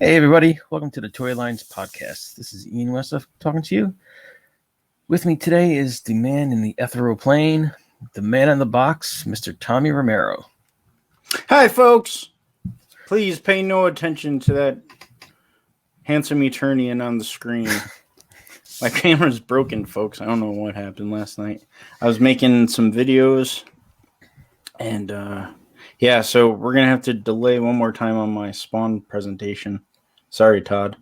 Hey everybody, welcome to the Toy Lines podcast. This is Ian Westhoff talking to you. With me today is the man in the ethereal plane, the man in the box, Mr. Tommy Romero. Hi folks! Please pay no attention to that handsome Eternian on the screen. My camera's broken, folks. I don't know what happened last night. I was making some videos and so we're going to have to delay one more time on my Spawn presentation. Sorry, Todd.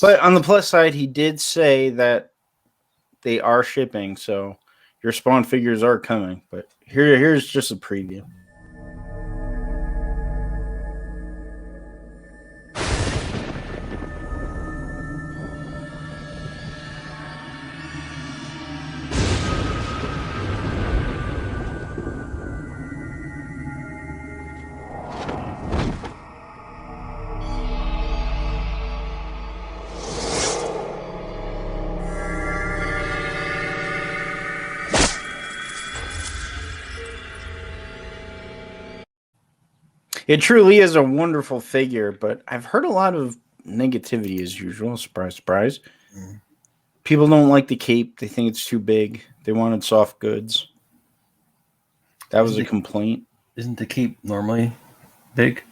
But on the plus side, he did say that they are shipping, so your Spawn figures are coming. But here's just a preview. It truly is a wonderful figure, but I've heard a lot of negativity as usual. Surprise, surprise. People don't like the cape. They think it's too big. They wanted soft goods. That was a complaint. Isn't the cape normally big?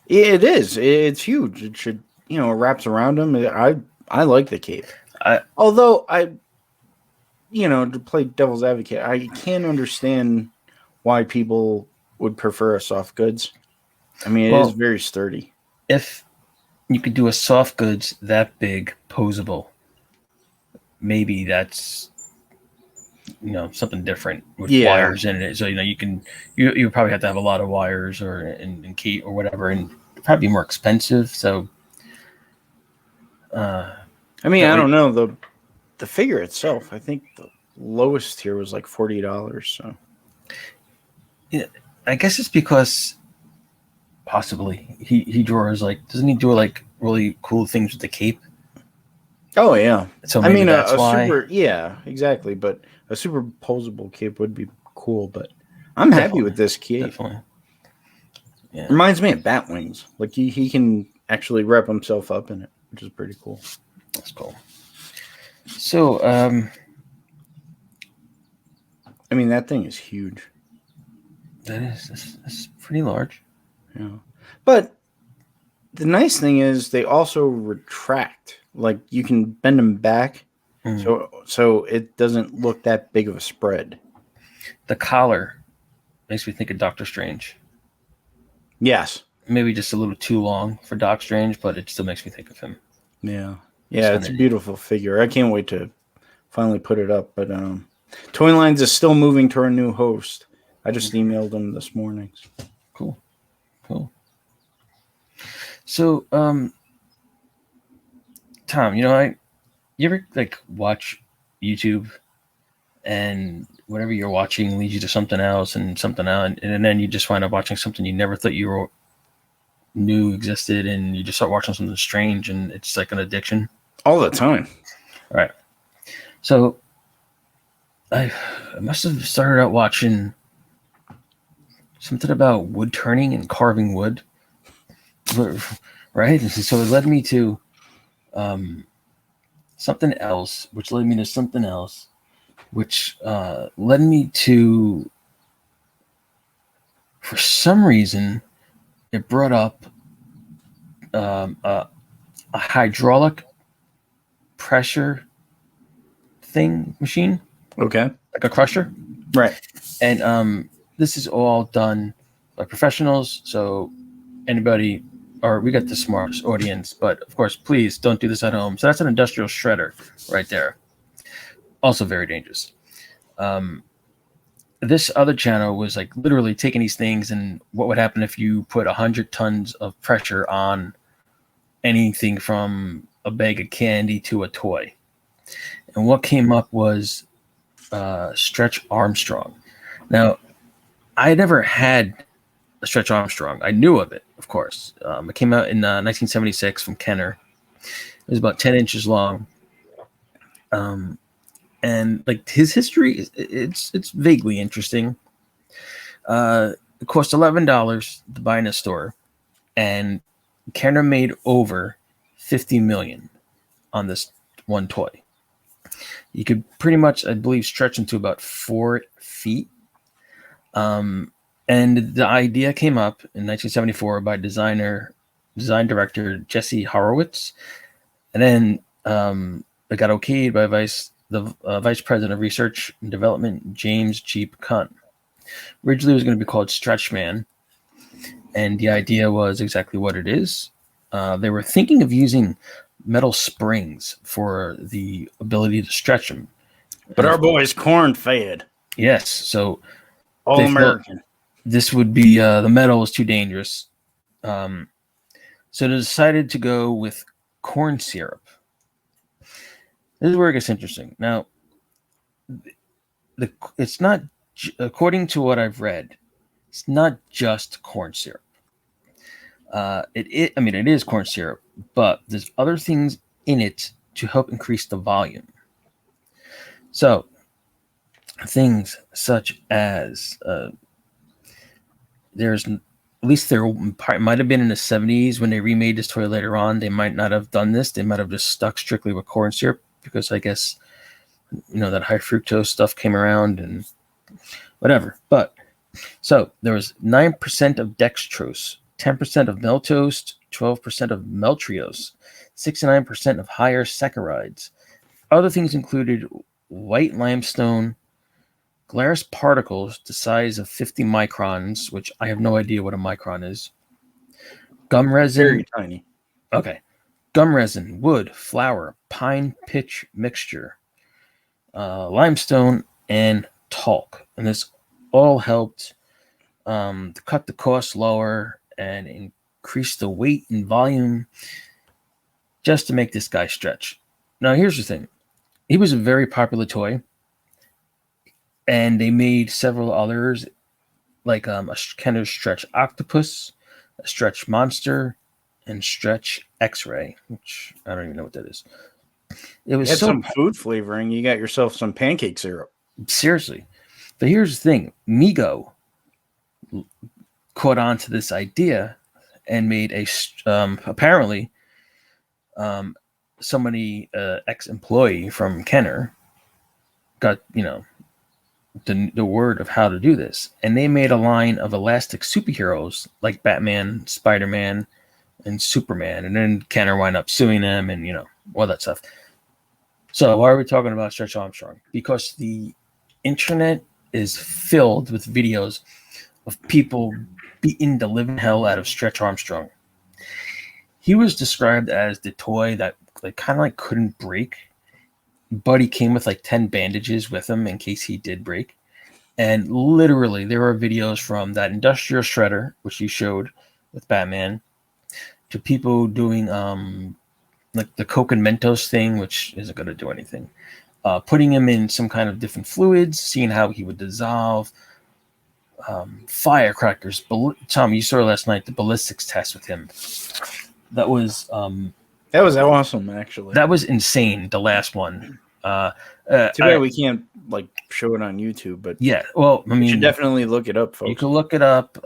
It is. It's huge. It should, it wraps around him. I like the cape. Although to play devil's advocate, I can understand why people would prefer a soft goods. I mean, it is very sturdy. If you could do a soft goods that big, posable, maybe that's something different with wires in it. So you probably have to have a lot of wires and key or whatever, and probably be more expensive. So, I don't know the figure itself. I think the lowest tier was like $40. So, I guess it's because possibly he draws doesn't he do really cool things with the cape? Oh yeah. So maybe that's why. Exactly. But a superposable cape would be cool. But I'm happy with this cape. Definitely. Yeah. Reminds me of Batwings. Like he can actually wrap himself up in it, which is pretty cool. That's cool. So that thing is huge. That is. That's pretty large. Yeah. But the nice thing is they also retract. Like you can bend them back so it doesn't look that big of a spread. The collar makes me think of Doctor Strange. Yes. Maybe just a little too long for Doc Strange, but it still makes me think of him. Yeah. Yeah, it's a beautiful figure. I can't wait to finally put it up. But Toy Lines is still moving to our new host. I just emailed them this morning. Cool. So, Tom, you ever watch YouTube and whatever you're watching leads you to something else and something else, and then you just wind up watching something you never thought you knew existed, and you just start watching something strange, and it's like an addiction? All the time. All right. So, I must have started out watching something about wood turning and carving wood, right? So it led me to something else, which led me to something else, which led me to, for some reason, it brought up a hydraulic pressure machine. Okay. Like a crusher. Right. And this is all done by professionals, so anybody, or we got the smartest audience, but of course, please don't do this at home. So that's an industrial shredder right there. Also very dangerous. This other channel was literally taking these things and what would happen if you put 100 tons of pressure on anything from a bag of candy to a toy. And what came up was Stretch Armstrong. Now, I never had a Stretch Armstrong. I knew of it, of course. It came out in 1976 from Kenner. It was about 10 inches long. And his history, it's vaguely interesting. It cost $11 to buy in a store. And Kenner made over 50 million on this one toy. You could pretty much, I believe, stretch into about 4 feet. And the idea came up in 1974 by design director Jesse Horowitz, and then it got okayed by vice president of research and development James G. Kuhn. Originally, it was going to be called Stretch Man, and the idea was exactly what it is. They were thinking of using metal springs for the ability to stretch them. But our boy's corn-fed. Yes, so all American. This would be the metal is too dangerous. So they decided to go with corn syrup. This is where it gets interesting. Now, it's not, according to what I've read, it's not just corn syrup. It is corn syrup, but there's other things in it to help increase the volume. So, things such as there might have been in the 70s when they remade this toy later on. They might not have done this. They might have just stuck strictly with corn syrup because I guess that high fructose stuff came around and whatever. But so there was 9% of dextrose, 10% of maltose, 12% of maltose, 69% of higher saccharides. Other things included white limestone, glass particles the size of 50 microns, which I have no idea what a micron is. Gum resin. Very tiny. Okay. Gum resin, wood, flour, pine pitch mixture, limestone, and talc. And this all helped to cut the cost lower and increase the weight and volume just to make this guy stretch. Now, here's the thing. He was a very popular toy. And they made several others, like a Kenner Stretch Octopus, a Stretch Monster, and Stretch X-Ray, which I don't even know what that is. It was some food flavoring. You got yourself some pancake syrup. Seriously. But here's the thing. Mego caught on to this idea and made apparently somebody, ex-employee from Kenner got, the word of how to do this, and they made a line of elastic superheroes like Batman, Spider-Man, and Superman, and then Kenner wound up suing them and all that stuff. So why are we talking about Stretch Armstrong? Because the internet is filled with videos of people beating the living hell out of Stretch Armstrong. He was described as the toy that kind of couldn't break, but he came with 10 bandages with him in case he did break. And literally, there are videos from that industrial shredder, which he showed with Batman, to people doing the Coke and Mentos thing, which isn't going to do anything. Putting him in some kind of different fluids, seeing how he would dissolve. Firecrackers. Tom, you saw last night the ballistics test with him. That was awesome, actually. That was insane. The last one. Too bad we can't show it on YouTube, but yeah. Well, you should definitely look it up, folks. You can look it up.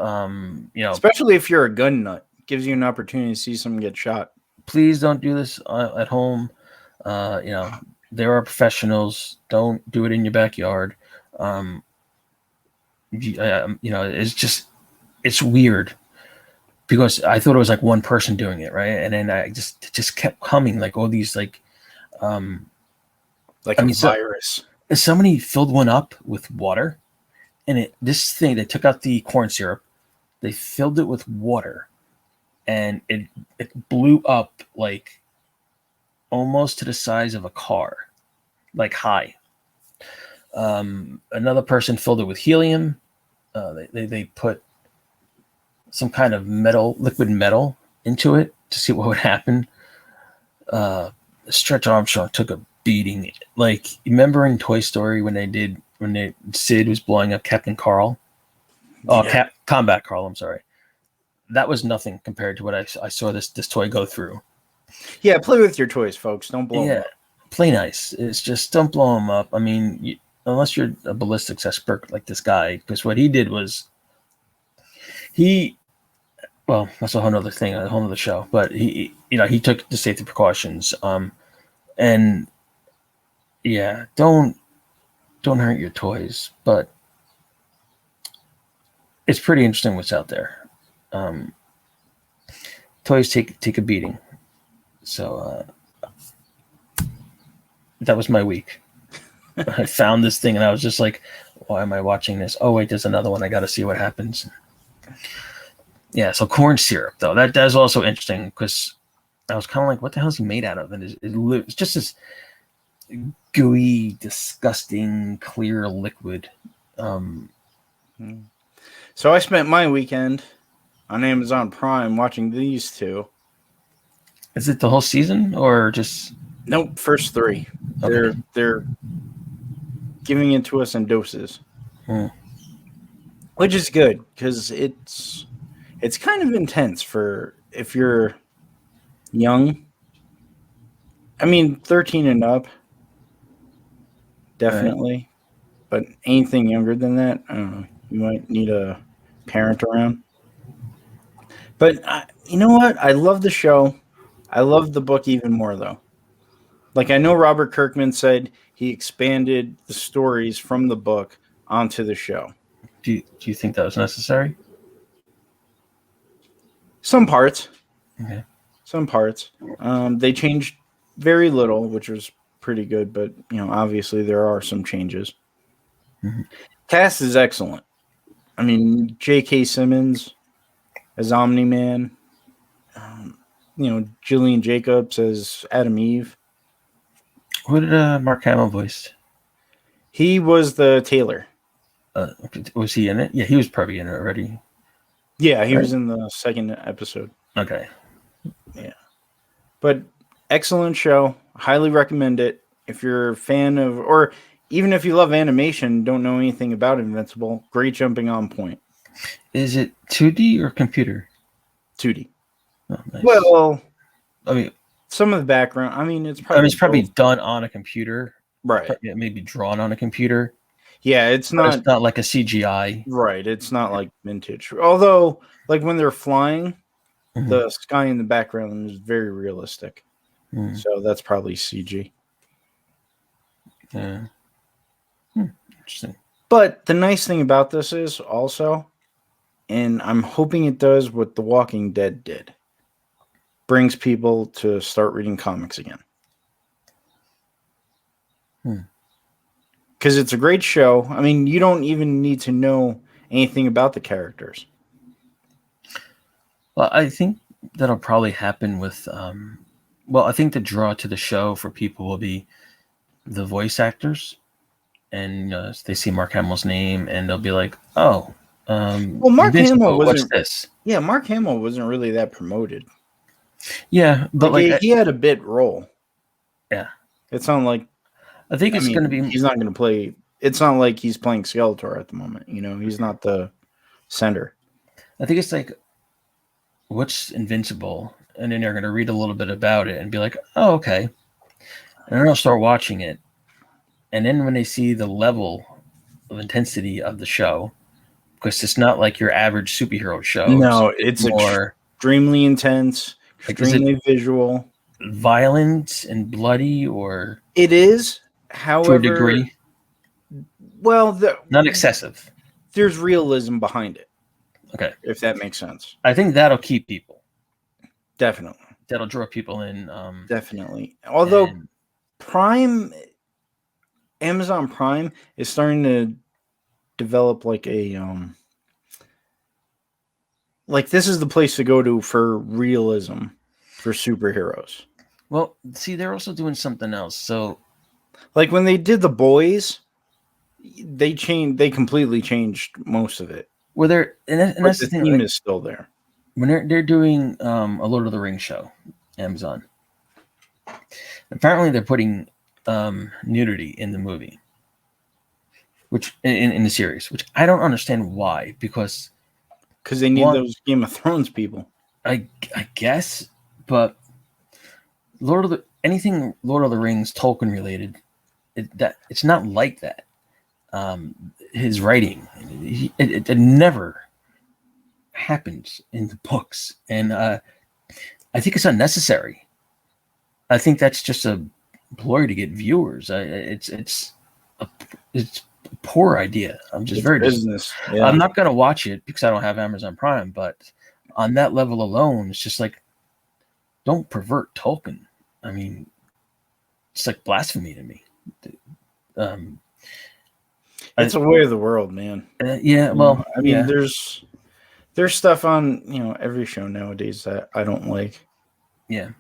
Especially if you're a gun nut, gives you an opportunity to see someone get shot. Please don't do this at home. There are professionals. Don't do it in your backyard. It's weird. Because I thought it was one person doing it, right? And then I just kept coming all these virus. Somebody filled one up with water, and they took out the corn syrup, they filled it with water, and it blew up almost to the size of a car, high. Another person filled it with helium. They put some kind of liquid metal into it to see what would happen. Stretch Armstrong took a beating. Remember in Toy Story when Sid was blowing up Captain Carl? Oh, yeah. Combat Carl, I'm sorry. That was nothing compared to what I saw this toy go through. Yeah, play with your toys, folks. Don't blow them up. Play nice. It's just don't blow them up. Unless you're a ballistics expert like this guy, because what he did was well, that's a whole other thing, a whole other show. But he took the safety precautions. And yeah, don't hurt your toys. But it's pretty interesting what's out there. Toys take a beating. So that was my week. I found this thing and I was just like, why am I watching this? Oh wait, there's another one. I got to see what happens. Yeah, so corn syrup though, that's also interesting because I was kind of like, what the hell is he made out of? And it's just this gooey, disgusting, clear liquid. So I spent my weekend on Amazon Prime watching these two. Is it the whole season or just? Nope, first 3. Okay. They're giving it to us in doses, which is good because it's kind of intense for if you're young. I mean, 13 and up, definitely. Right. But anything younger than that, I don't know. You might need a parent around. But you know what? I love the show. I love the book even more, though. Like, I know Robert Kirkman said he expanded the stories from the book onto the show. Do you think that was necessary? Some parts. Okay. Some parts. They changed very little, which was pretty good, but, obviously there are some changes. Mm-hmm. Cast is excellent. I mean, J.K. Simmons as Omni-Man. Jillian Jacobs as Adam Eve. Who did Mark Hamill voice? He was the tailor. Was he in it? Yeah, he was probably in it already. Yeah, he was in the second episode. Okay. Yeah. But excellent show. Highly recommend it. If you're a fan of, or even if you love animation, don't know anything about Invincible, great jumping on point. Is it 2D or computer? 2D. Oh, nice. Well, I mean, some of the background. I mean, it's probably done on a computer, right? Maybe drawn on a computer. Yeah, it's not like a CGI, right? It's not like vintage. Although, like when they're flying, the sky in the background is very realistic. So that's probably CG. Yeah. Interesting. But the nice thing about this is also, and I'm hoping it does what The Walking Dead did, brings people to start reading comics again. Because it's a great show. I mean, you don't even need to know anything about the characters. Well, I think that'll probably happen with, I think the draw to the show for people will be the voice actors. And they see Mark Hamill's name and they'll be like, oh, Mark Hamill wasn't. What's this? Yeah, Mark Hamill wasn't really that promoted. Yeah, but he had a bit role. Yeah. It's not like I think it's going to be. He's not going to play. It's not like he's playing Skeletor at the moment. He's not the center. I think it's like, what's Invincible? And then they're going to read a little bit about it and be like, oh, okay. And then they'll start watching it. And then when they see the level of intensity of the show, because it's not like your average superhero show. No, it's more extremely intense, extremely visual. Violent and bloody, or it is, however, to a degree. Well, not excessive. There's realism behind it. Okay, if that makes sense. I think that'll keep people. Definitely, that'll draw people in. Definitely, although Amazon Prime is starting to develop like a like this is the place to go to for realism for superheroes. Well, see, they're also doing something else. So, like when they did The Boys, they completely changed most of it. Well, that's the thing. Theme is still there. When they're doing a Lord of the Rings show, Amazon. Apparently, they're putting nudity in the movie, which in the series, which I don't understand why. Because they need those Game of Thrones people. I guess, but anything Lord of the Rings Tolkien related, it's not like that. His writing, it never happens in the books, and I think it's unnecessary. I think that's just a ploy to get viewers. It's a poor idea. I'm just very business. Yeah. I'm not gonna watch it because I don't have Amazon Prime, but on that level alone, it's just like, don't pervert Tolkien. I mean, it's like blasphemy to me. It's a way of the world, man. Yeah, well, I mean, there's stuff on every show nowadays that I don't like. Yeah.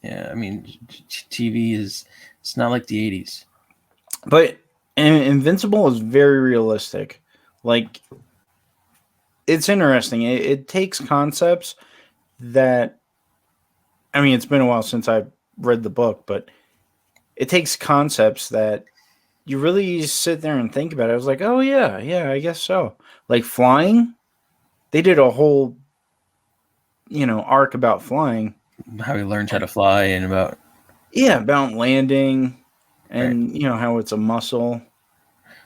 I mean, TV it's not like the 80s. But Invincible is very realistic. Like, it's interesting. It takes concepts that, I mean, it's been a while since I read the book, but it takes concepts that you really sit there and think about it. I was like, oh, yeah, I guess so. Like flying, they did a whole, arc about flying. How he learns how to fly and about... Yeah, about landing and, how it's a muscle.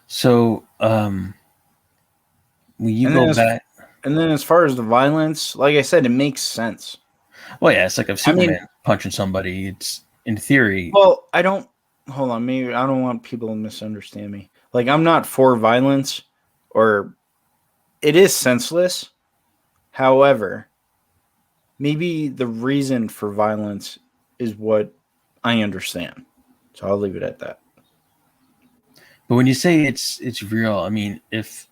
So, will you go back? And then as far as the violence, like I said, it makes sense. Well, yeah, it's like if Superman punching somebody, it's in theory. Well, hold on, maybe I don't want people to misunderstand me. Like, I'm not for violence, or it is senseless. However, maybe the reason for violence is what I understand. So I'll leave it at that. But when you say it's real, I mean, if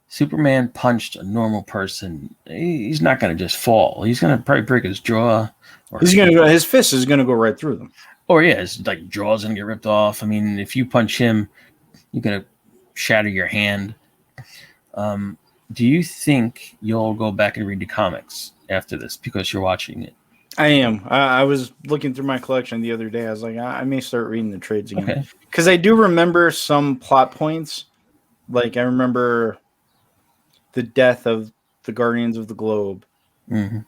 Superman punched a normal person, he's not going to just fall. He's going to probably break his jaw. Or his fist is going to go right through them. Or yeah, his jaw's going to get ripped off. I mean, if you punch him, you're going to shatter your hand. Do you think you'll go back and read the comics after this because you're watching it? I am. I was looking through my collection the other day. I was like, I may start reading the trades again. Because I do remember some plot points. Like, I remember the death of the Guardians of the Globe. Mm-hmm.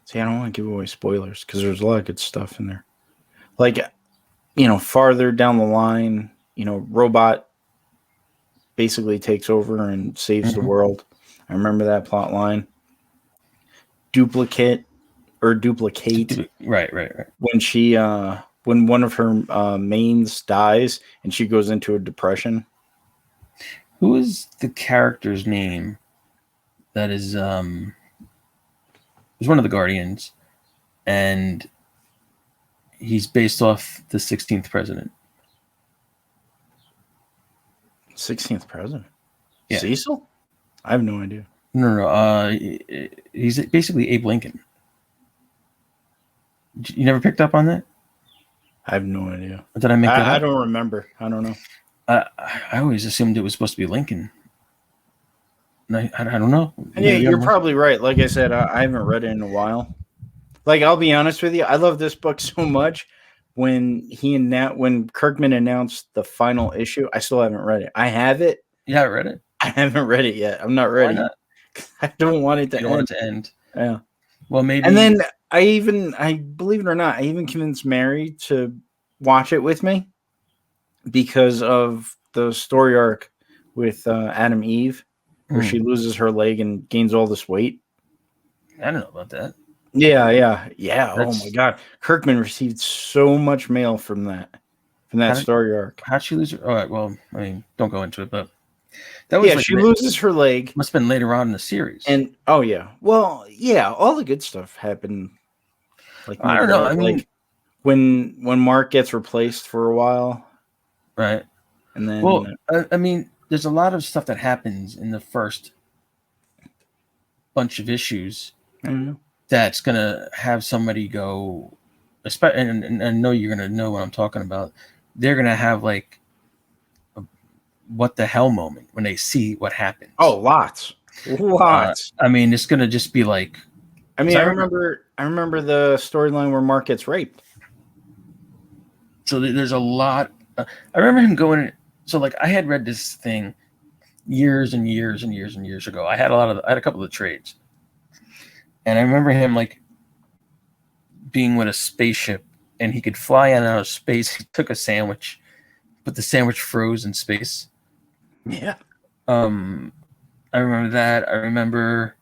See, I don't want to give away spoilers because there's a lot of good stuff in there. Like, farther down the line, Robot basically takes over and saves the world. I remember that plot line. Duplicate. Right. When one of her mains dies and she goes into a depression. Who is the character's name? That is one of the Guardians, and he's based off the 16th president. 16th president? Yeah. Cecil? I have no idea. No. He's basically Abe Lincoln. You never picked up on that? I have no idea. Did I make that up? I don't remember. I don't know. I always assumed it was supposed to be Lincoln. I don't know. And yeah, you're probably right. Like I said, I haven't read it in a while. Like, I'll be honest with you, I love this book so much. When Kirkman announced the final issue, I still haven't read it. I have it. You haven't read it? I haven't read it yet. I'm not ready. Why not? I don't want it to end. You want it to end. Yeah. Well, maybe. And then I believe it or not, I even convinced Mary to watch it with me because of the story arc with Adam Eve, where she loses her leg and gains all this weight. I don't know about that. Yeah. Oh my God, Kirkman received so much mail from that story arc. How'd she lose her? All right. Well, I mean, don't go into it, but that was she loses her leg. Must have been later on in the series. And all the good stuff happened. Like, I don't know. I mean, like when Mark gets replaced for a while, right? And then, well, I mean, there's a lot of stuff that happens in the first bunch of issues that's gonna have somebody go, and I know you're gonna know what I'm talking about. They're gonna have like a what the hell moment when they see what happens. Oh, lots. I mean, it's gonna just be like. I mean, I remember the storyline where Mark gets raped. So there's a lot. I remember him going. So like, I had read this thing years and years and years and years ago. I had a couple of trades, and I remember him like being with a spaceship, and he could fly in and out of space. He took a sandwich, but the sandwich froze in space. Yeah. I remember that. I remember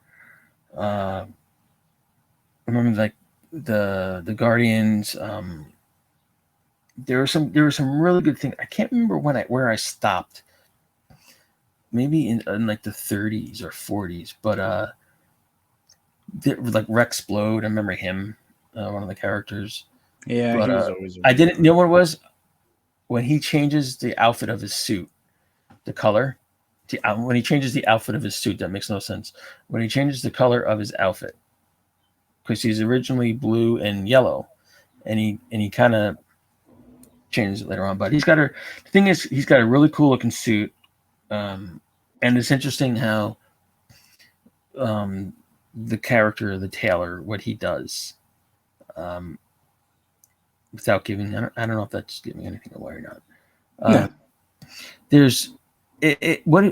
like the Guardians. There were some really good things. I can't remember where I stopped. Maybe in like the 30s or 40s, but like Rex Blode. I remember him, one of the characters. Yeah, But he was always. I didn't know what it was when he changes the outfit of his suit, the color. When he changes the outfit of his suit, that makes no sense. When he changes the color of his outfit, because he's originally blue and yellow, and he kind of changes it later on. But the thing is, he's got a really cool looking suit, and it's interesting how the character, the tailor, what he does, without giving, I don't know if that's giving anything away or not. No. There's what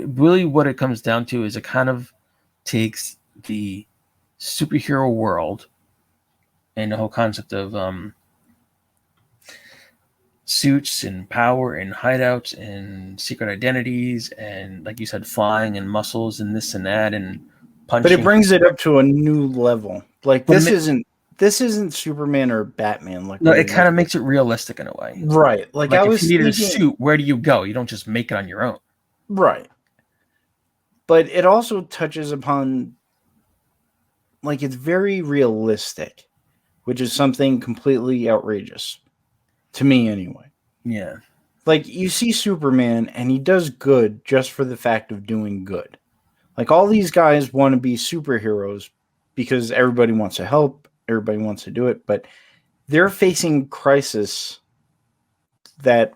it comes down to is it kind of takes the superhero world and the whole concept of suits and power and hideouts and secret identities and, like you said, flying and muscles and this and that and punching. But it brings it up to a new level. Like this isn't Superman or Batman. Like no, it kind of makes it realistic in a way, right? Like I was if you needed thinking, a suit, where do you go? You don't just make it on your own, right? But it also touches upon, like, it's very realistic, which is something completely outrageous to me, anyway. Yeah. Like, you see Superman, and he does good just for the fact of doing good. Like, all these guys want to be superheroes because everybody wants to help, everybody wants to do it, but they're facing crisis that,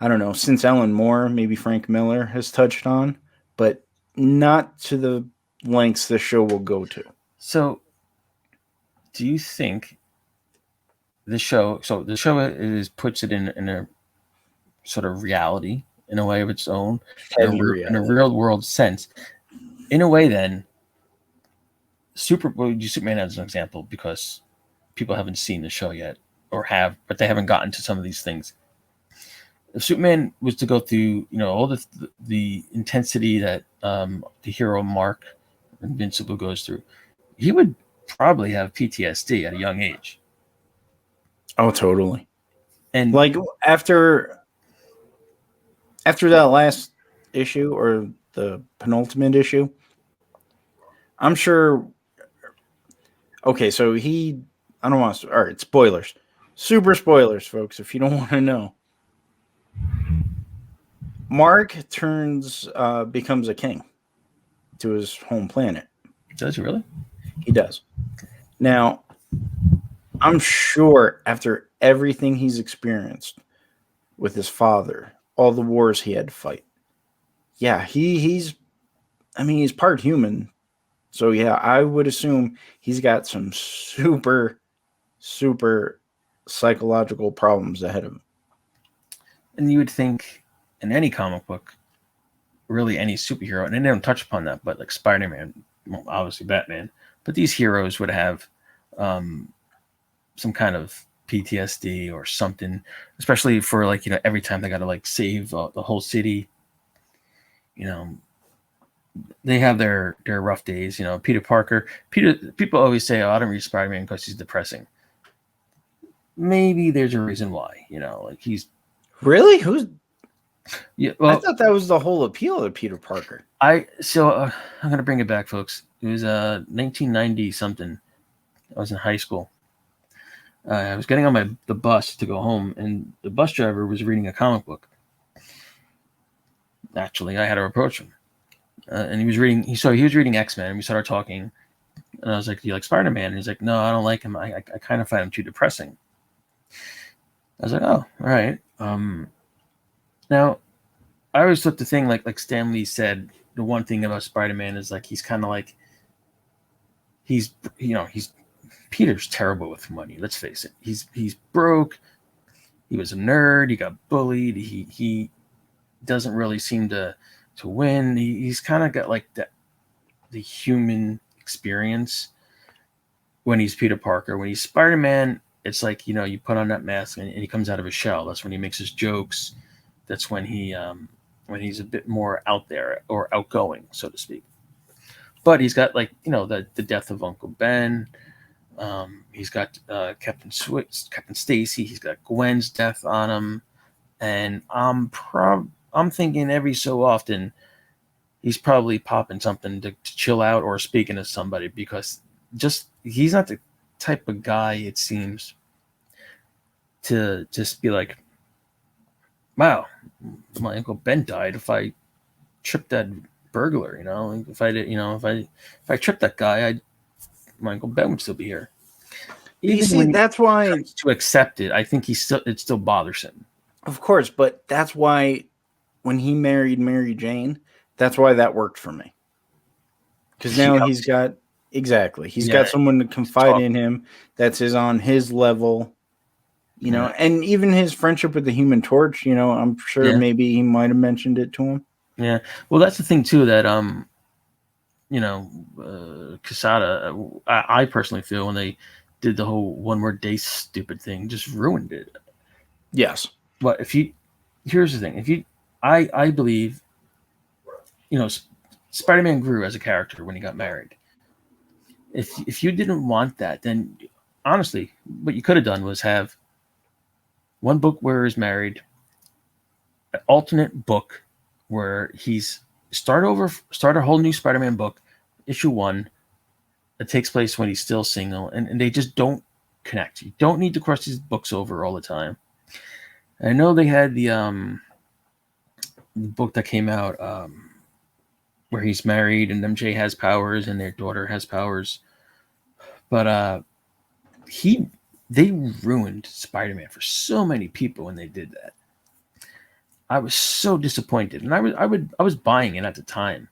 I don't know, since Alan Moore, maybe Frank Miller has touched on, but not to the lengths the show will go to. So, do you think the show puts it in a sort of reality in a way of its own, in a real world sense? In a way, then, we'll use Superman as an example because people haven't seen the show yet, but they haven't gotten to some of these things. If Superman was to go through, all the intensity that the hero Mark Invincible goes through, he would probably have PTSD at a young age. Oh, totally. And like after that last issue or the penultimate issue, I'm sure. Okay, so I don't want to. All right, spoilers. Super spoilers, folks, if you don't want to know. Mark becomes a king to his home planet. Does he really? He does. Now, I'm sure after everything he's experienced with his father, all the wars he had to fight, yeah, he's part human. So, yeah, I would assume he's got some super, super psychological problems ahead of him. And you would think in any comic book, really any superhero, and they don't touch upon that, but like Spider-Man, obviously Batman, but these heroes would have some kind of PTSD or something, especially for every time they got to save the whole city. They have their rough days. Peter Parker. People always say, "Oh, I don't read Spider-Man because he's depressing." Maybe there's a reason why. He's really who's. Yeah, well, I thought that was the whole appeal of Peter Parker. I'm gonna bring it back, folks. It was 1990 something. I was in high school. I was getting on the bus to go home, and the bus driver was reading a comic book. Actually, I had to approach him, and he was reading X-Men, and we started talking. And I was like, "Do you like Spider-Man?" And he's like, "No, I don't like him. I kind of find him too depressing." I was like, "Oh, all right." Now, I always took the thing like Stan Lee said. The one thing about Spider-Man is he's kind of he's Peter's terrible with money. Let's face it. He's broke. He was a nerd. He got bullied. He doesn't really seem to win. He's kind of got the human experience when he's Peter Parker. When he's Spider-Man, it's you put on that mask and he comes out of his shell. That's when he makes his jokes. That's when he when he's a bit more out there or outgoing, so to speak. But he's got like the death of Uncle Ben. He's got Captain Stacy. He's got Gwen's death on him, and I'm thinking every so often he's probably popping something to chill out or speaking to somebody, because just he's not the type of guy, it seems, to just be like, wow, my Uncle Ben died. If I tripped that burglar, if I did, if I tripped that guy, my Uncle Ben would still be here. You see, that's why to accept it, I think it still bothers him. Of course, but that's why when he married Mary Jane, that's why that worked for me. Because now he's got got someone to confide in him that's on his level, and even his friendship with the Human Torch. I'm sure maybe he might have mentioned it to him. Yeah, well, that's the thing too, that Quesada, I personally feel when they did the whole one word day stupid thing, just ruined it. Yes. But here's the thing, I believe, Spider-Man grew as a character when he got married. If you didn't want that, then honestly, what you could have done was have one book where he's married, an alternate book where he's start a whole new Spider-Man book, issue 1, that takes place when he's still single, and they just don't connect. You don't need to cross these books over all the time. I know they had the book that came out where he's married and MJ has powers and their daughter has powers, but they ruined Spider-Man for so many people when they did that. I was so disappointed, and I was buying it at the time.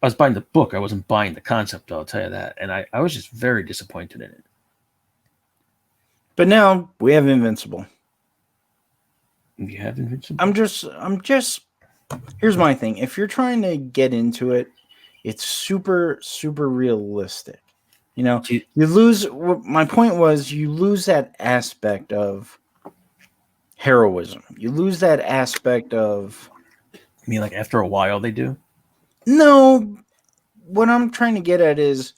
I was buying the book. I wasn't buying the concept, I'll tell you that. And I was just very disappointed in it. But now we have Invincible. You have Invincible? I'm just here's my thing. If you're trying to get into it, it's super, super realistic. You lose. My point was, you lose that aspect of heroism. You lose that aspect of. You mean like after a while they do? No, what I'm trying to get at is,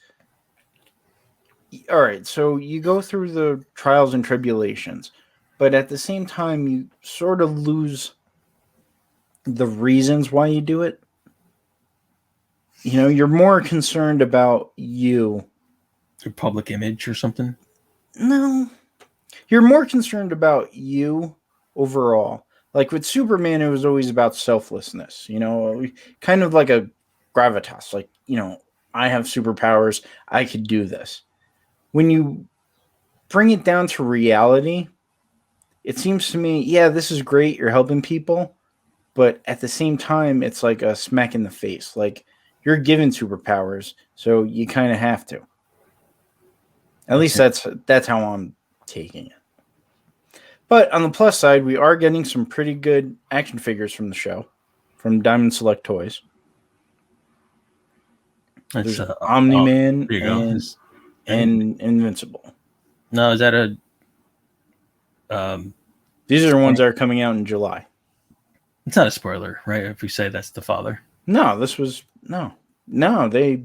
all right, so you go through the trials and tribulations, but at the same time, you sort of lose the reasons why you do it. You're more concerned about your public image or something? No. You're more concerned about you overall. Like with Superman, it was always about selflessness, kind of like a gravitas. Like, I have superpowers. I could do this. When you bring it down to reality, it seems to me, this is great. You're helping people. But at the same time, it's like a smack in the face. Like, you're given superpowers, so you kind of have to. At least that's how I'm taking it. But on the plus side, we are getting some pretty good action figures from the show, from Diamond Select Toys. There's Omni-Man and Invincible. No, is that a... These are the ones that are coming out in July. It's not a spoiler, right? If we say that's the father. No, this was... No, they...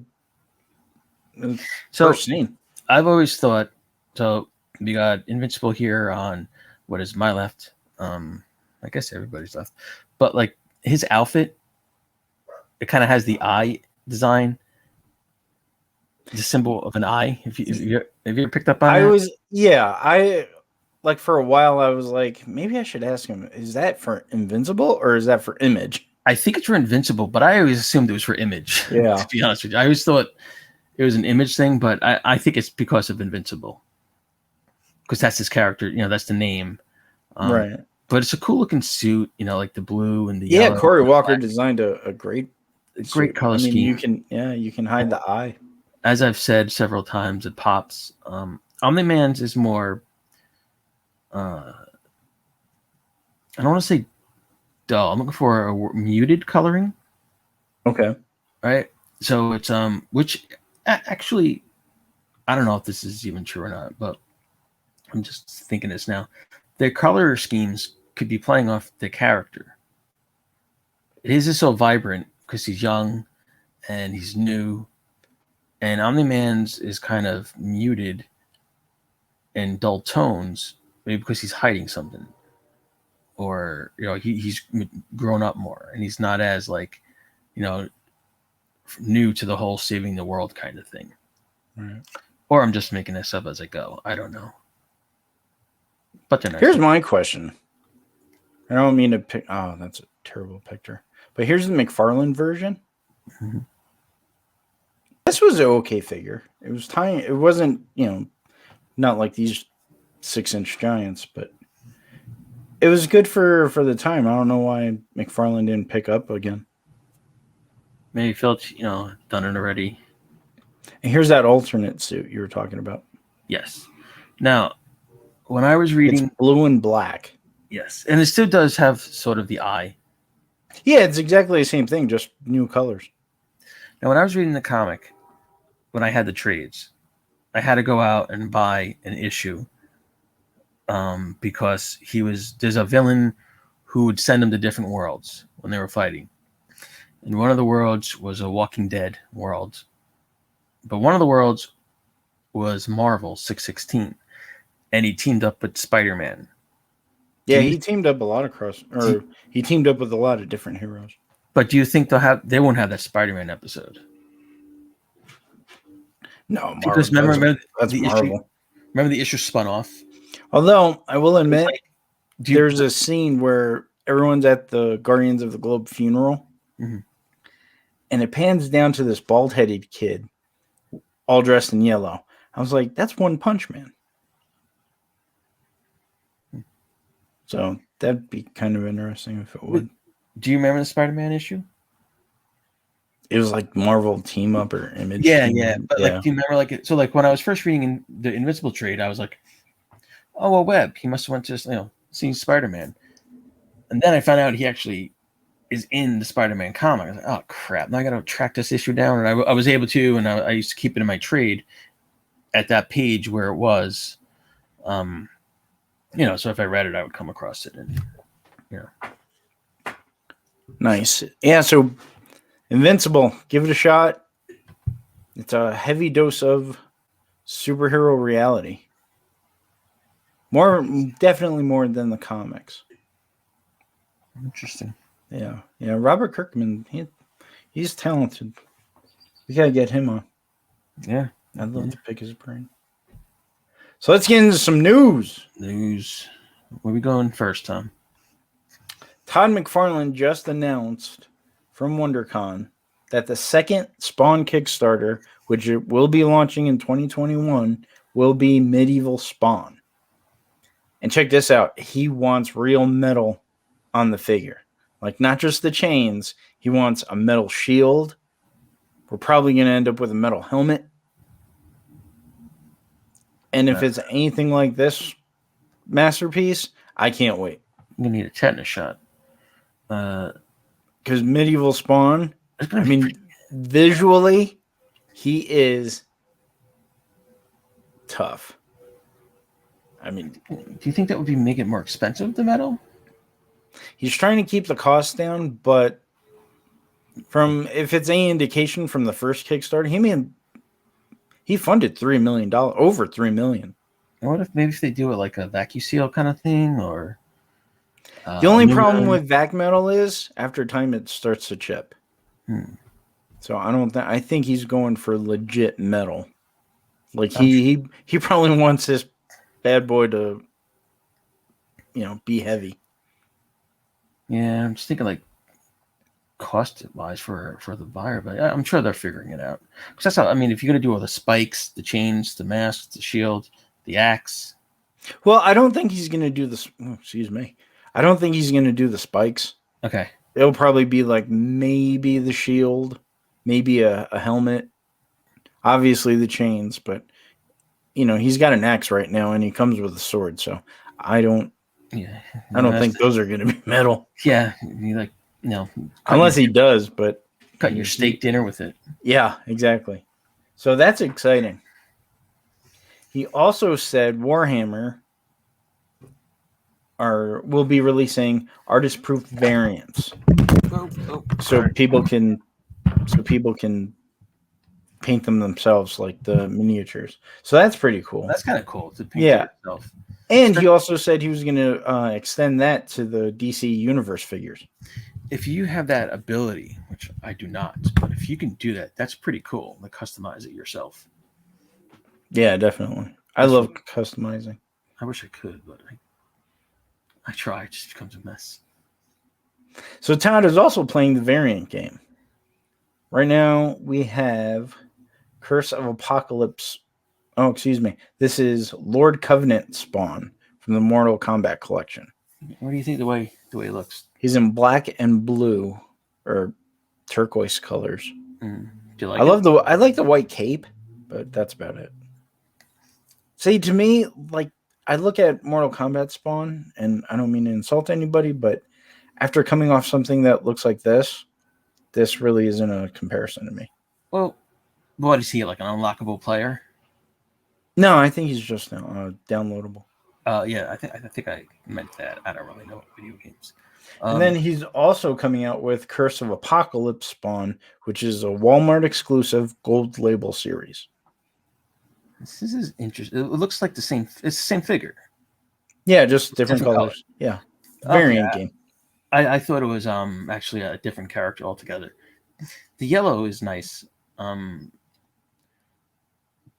First scene. I've always thought... So, we got Invincible here on what is my left. I guess everybody's left. But, like, his outfit, it kind of has the eye design. The symbol of an eye. Have you ever picked up on that? Like, for a while, I was like, maybe I should ask him, is that for Invincible or is that for Image? I think it's for Invincible, but I always assumed it was for Image. Yeah. To be honest with you. I always thought it was an Image thing, but I think it's because of Invincible. Because that's his character, that's the name. Right. But it's a cool looking suit, like the blue and the yellow. Yeah, Corey Walker designed a great color scheme. You can hide the eye. As I've said several times, it pops. Omni-Man's is more... I don't want to say dull. I'm looking for a muted coloring. Okay. Right? So it's which actually, I don't know if this is even true or not, but I'm just thinking this now. Their color schemes could be playing off the character. his is so vibrant because he's young and he's new, and Omni-Man's is kind of muted and dull tones, maybe because he's hiding something, or he's grown up more and he's not as like new to the whole saving the world kind of thing. Right. Or I'm just making this up as I go. I don't know. But they're nice. Here's my question. I don't mean to pick. Oh, that's a terrible picture. But here's the McFarlane version. Mm-hmm. This was an okay figure. It was tiny. It wasn't, not like these 6-inch giants, but it was good for the time. I don't know why McFarlane didn't pick up again. Maybe he felt, done it already. And here's that alternate suit you were talking about. Yes. Now, when I was reading... It's blue and black. Yes. And it still does have sort of the eye. Yeah, it's exactly the same thing, just new colors. Now, when I was reading the comic, when I had the trades, I had to go out and buy an issue because there's a villain who would send him to different worlds when they were fighting. And one of the worlds was a Walking Dead world. But one of the worlds was Marvel 616. And he teamed up with Spider-Man. Yeah, he teamed up a lot of he teamed up with a lot of different heroes. But do you think they won't have that Spider-Man episode? No, Marvel, because remember that's the Marvel. issue. Remember the issue spun off? Although I will admit, there's a scene where everyone's at the Guardians of the Globe funeral, mm-hmm. and it pans down to this bald-headed kid, all dressed in yellow. I was like, "That's One Punch Man." So that'd be kind of interesting if it would. Do you remember the Spider-Man issue? It was like Marvel team up or Image. Yeah. But do you remember So when I was first reading the Invincible trade, I was like, "Oh, well, Webb, he must have went to see Spider-Man," and then I found out he actually is in the Spider-Man comic. I was like, "Oh crap! Now I got to track this issue down." And I was able to, and I used to keep it in my trade at that page where it was. So if I read it, I would come across it, and Nice. Yeah. So Invincible, give it a shot. It's a heavy dose of superhero reality. Definitely more than the comics. Interesting. Yeah. Robert Kirkman, he's talented. We gotta get him on. Yeah, I'd love to pick his brain. So let's get into some news. Where we going first, Tom? Todd McFarlane just announced from WonderCon that the second Spawn Kickstarter, which it will be launching in 2021, will be Medieval Spawn. And check this out. He wants real metal on the figure. Like, not just the chains. He wants a metal shield. We're probably going to end up with a metal helmet. And if it's anything like this masterpiece, I can't wait. We need a tetanus shot. Because Medieval Spawn, visually, he is tough. Do you think that would make it more expensive, the metal? He's trying to keep the cost down, but if it's any indication from the first Kickstarter, he funded $3 million, over $3 million. What if they do it like a vacuum seal kind of thing, or the only problem with vac metal is after time it starts to chip. So I think he's going for legit metal. Like he probably wants this bad boy to be heavy. Yeah, I'm just thinking like cost wise for the buyer, but I'm sure they're figuring it out. Because that's how if you're gonna do all the spikes, the chains, the mask, the shield, the axe. Well, I don't think he's gonna do this. Oh, excuse me. I don't think he's gonna do the spikes. Okay. It'll probably be like maybe the shield, maybe a helmet, obviously the chains, but he's got an axe right now and he comes with a sword, so I don't think those are gonna be metal. Yeah, unless he does, but cut your steak dinner with it. Yeah, exactly. So that's exciting. He also said Warhammer will be releasing artist-proof variants. so people can paint them themselves, like the miniatures. So that's pretty cool. That's kind of cool to paint Yeah. it yourself. And he also said he was going to extend that to the DC Universe figures. If you have that ability, which I do not, but if you can do that, that's pretty cool. Like customize it yourself. Yeah, definitely. I love customizing. I wish I could, but I try. It just becomes a mess. So Todd is also playing the variant game. Right now we have Curse of Apocalypse. Oh, excuse me. This is Lord Covenant Spawn from the Mortal Kombat collection. What do you think the way he looks? He's in black and blue, or turquoise colors. Do you like I like the white cape, but that's about it. See, to me, like, I look at Mortal Kombat Spawn, and I don't mean to insult anybody, but after coming off something that looks like this really isn't a comparison to me. Well, what is he, like an unlockable player? No, I think he's just downloadable. Yeah, I think I meant that. I don't really know video games. And then he's also coming out with Curse of Apocalypse Spawn, which is a Walmart exclusive gold label series. This is interesting. It looks like it's the same figure. Yeah, just different colors. Yeah. Variant game. I thought it was actually a different character altogether. The yellow is nice.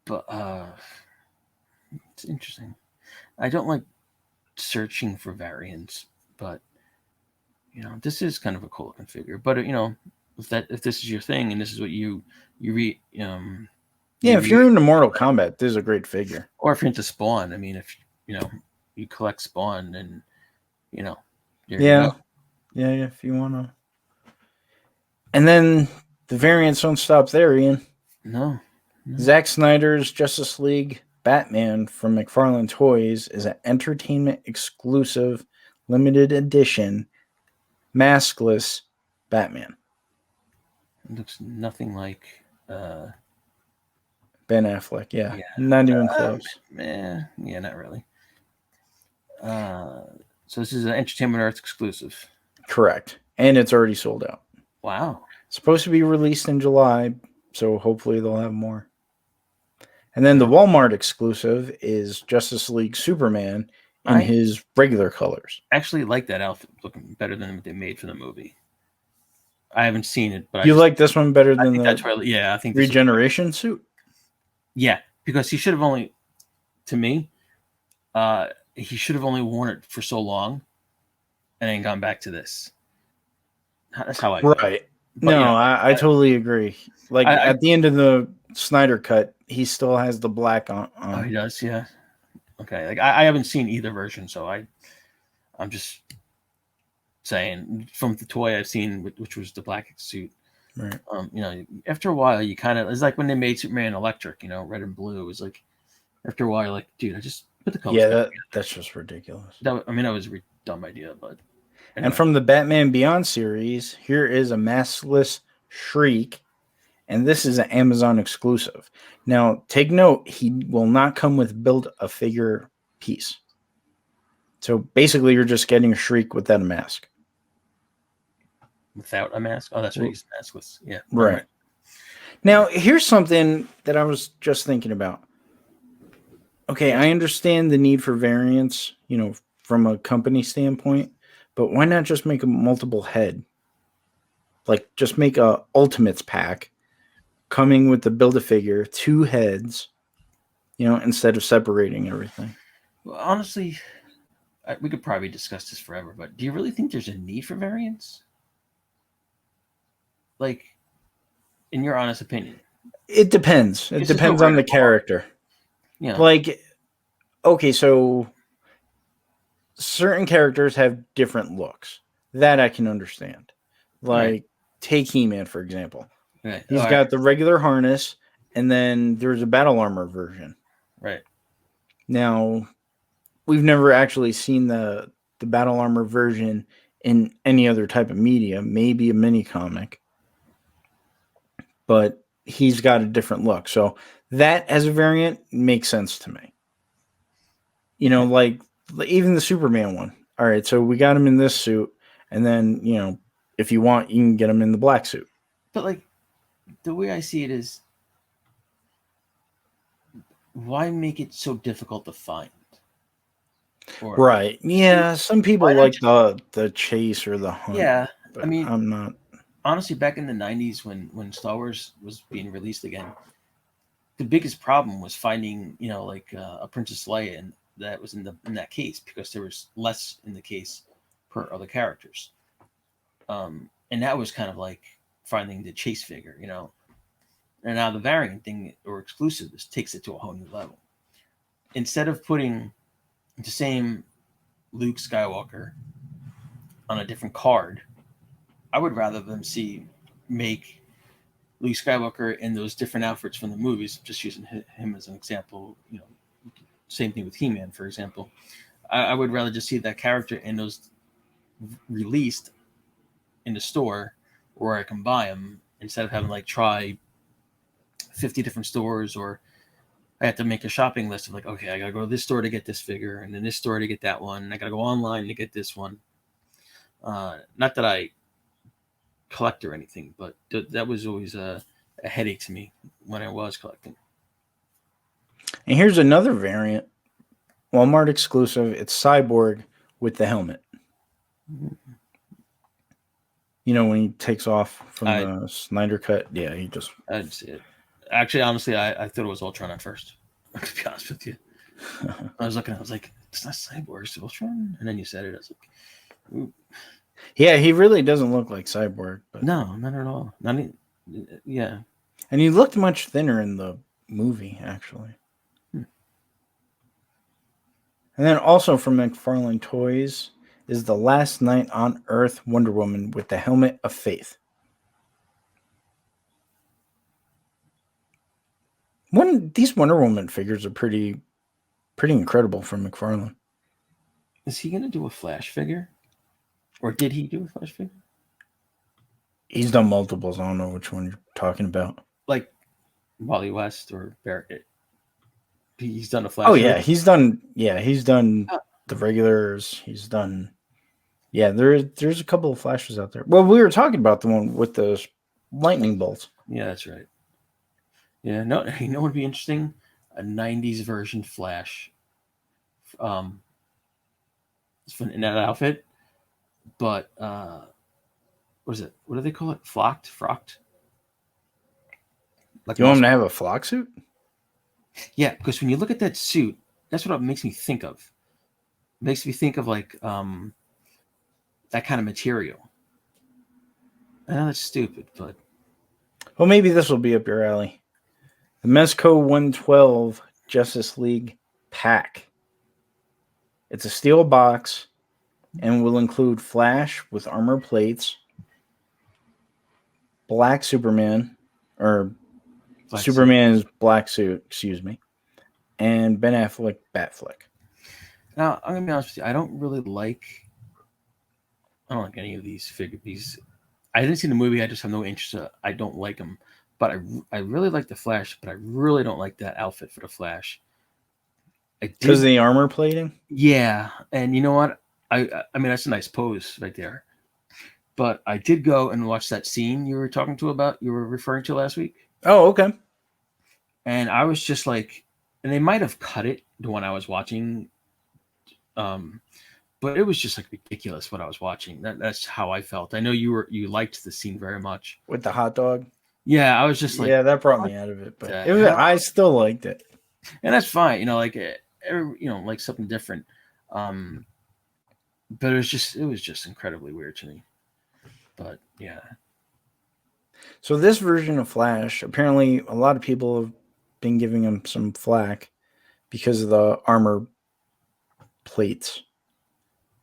But it's interesting. I don't like searching for variants, but this is kind of a cool looking figure. But if this is your thing and this is what you read, if you're into Mortal Kombat, this is a great figure. Or if you're into Spawn, I mean, if you collect Spawn, then yeah, if you want to. And then the variants don't stop there, Ian. No. Zack Snyder's Justice League Batman from McFarlane Toys is an entertainment exclusive limited edition maskless Batman. It looks nothing like Ben Affleck. Yeah. Not even close. Yeah, not really. So this is an Entertainment Earth exclusive. Correct. And it's already sold out. Wow. It's supposed to be released in July, so hopefully they'll have more. And then the Walmart exclusive is Justice League Superman in his regular colors. I actually like that outfit looking better than what they made for the movie. I haven't seen it, but you like this one better than the I think Regeneration suit? Yeah, because he should have only, to me, he should have only worn it for so long and then gone back to this. That's how I feel. Right. But, I totally agree. Like at the end of the Snyder cut, he still has the black on. Oh, he does, yeah. Okay, like I haven't seen either version, so I'm just saying from the toy I've seen, which was the black suit. Right. After a while, you kind of, it's like when they made Superman electric, red and blue. It was like after a while, you're like, dude, I just put the colors. Yeah, that's just ridiculous. That was a dumb idea, but. Anyway. And from the Batman Beyond series, here is a maskless Shriek, and this is an Amazon exclusive. Now, take note, he will not come with build-a-figure piece. So basically, you're just getting a Shriek without a mask. Without a mask? Oh, that's what he's maskless. Yeah. Right. Now, here's something that I was just thinking about. Okay, I understand the need for variants, from a company standpoint. But why not just make a multiple head? Like, just make a Ultimates pack coming with the Build-A-Figure, 2 heads, instead of separating everything. Well, honestly, we could probably discuss this forever, but do you really think there's a need for variants? Like, in your honest opinion? It depends. It depends on the character. Yeah. Like, okay, so certain characters have different looks. That I can understand. Like, take He-Man, for example. Right. He's got the regular harness, and then there's a battle armor version. Right. Now, we've never actually seen the battle armor version in any other type of media, maybe a mini comic. But he's got a different look. So that as a variant makes sense to me. Like even the Superman one. All right, so we got him in this suit, and then, if you want, you can get him in the black suit. But like the way I see it is, why make it so difficult to find? Or Right. Yeah, some people why not like just the chase or the hunt, yeah? I but mean, I'm not. honestly, back in the '90s when Star Wars was being released again, the biggest problem was finding like a Princess Leia and that was in that case because there was less in the case per other characters. And that was kind of like finding the chase figure, And now the variant thing or exclusive takes it to a whole new level. Instead of putting the same Luke Skywalker on a different card, I would rather them make Luke Skywalker in those different outfits from the movies. Just using him as an example, same thing with He-Man, for example. I would rather just see that character in those released in the store where I can buy them instead of having like try 50 different stores, or I have to make a shopping list of like, okay, I gotta go to this store to get this figure and then this store to get that one. And I gotta go online to get this one. Not that I collect or anything, but that was always a headache to me when I was collecting. And here's another variant, Walmart exclusive. It's Cyborg with the helmet. When he takes off from the Snyder cut. Yeah, he just. I didn't see it. Actually, honestly, I thought it was Ultron at first. To be honest with you, I was looking. I was like, "It's not Cyborg, it's Ultron." And then you said it. I was like, "Ooh." Yeah, he really doesn't look like Cyborg. But... No, not at all. Not even, yeah. And he looked much thinner in the movie, actually. And then also from McFarlane Toys is the Last Night on Earth Wonder Woman with the Helmet of Faith. These Wonder Woman figures are pretty incredible from McFarlane. Is he going to do a Flash figure? Or did he do a Flash figure? He's done multiples. I don't know which one you're talking about. Like Wally West or Barrett. He's done a Flash. Oh yeah, he's done the regulars. He's done. Yeah, there's a couple of Flashes out there. Well, we were talking about the one with the lightning bolts. Yeah, that's right. Yeah, no, it would be interesting? A '90s version Flash, in that outfit. But what is it? What do they call it? Frocked. Like you want him to have a flock suit? Yeah, because when you look at that suit, that's what it makes me think of. It makes me think of like that kind of material. I know that's stupid, but well, maybe this will be up your alley. The Mezco 112 Justice League pack. It's a steel box and will include Flash with armor plates, Black Superman, or Black Superman's suit. Black suit, excuse me, and Ben Affleck Batfleck. Now, I'm going to be honest with you. I don't like any of these figures. I didn't see the movie. I just have no interest. I don't like them. But I really like the Flash, but I really don't like that outfit for the Flash. Because of the armor plating? Yeah. And you know what? I mean, that's a nice pose right there. But I did go and watch that scene you were referring to last week. Oh, okay. And I was just like, and they might have cut it, the one I was watching. But it was just like ridiculous what I was watching. That's how I felt. I know you liked the scene very much. With the hot dog? Yeah, I was just like, yeah, that brought me out of it, but I still liked it, and that's fine. Like like something different. But it was just incredibly weird to me. But yeah. So this version of Flash, apparently, a lot of people have been giving him some flack because of the armor plates.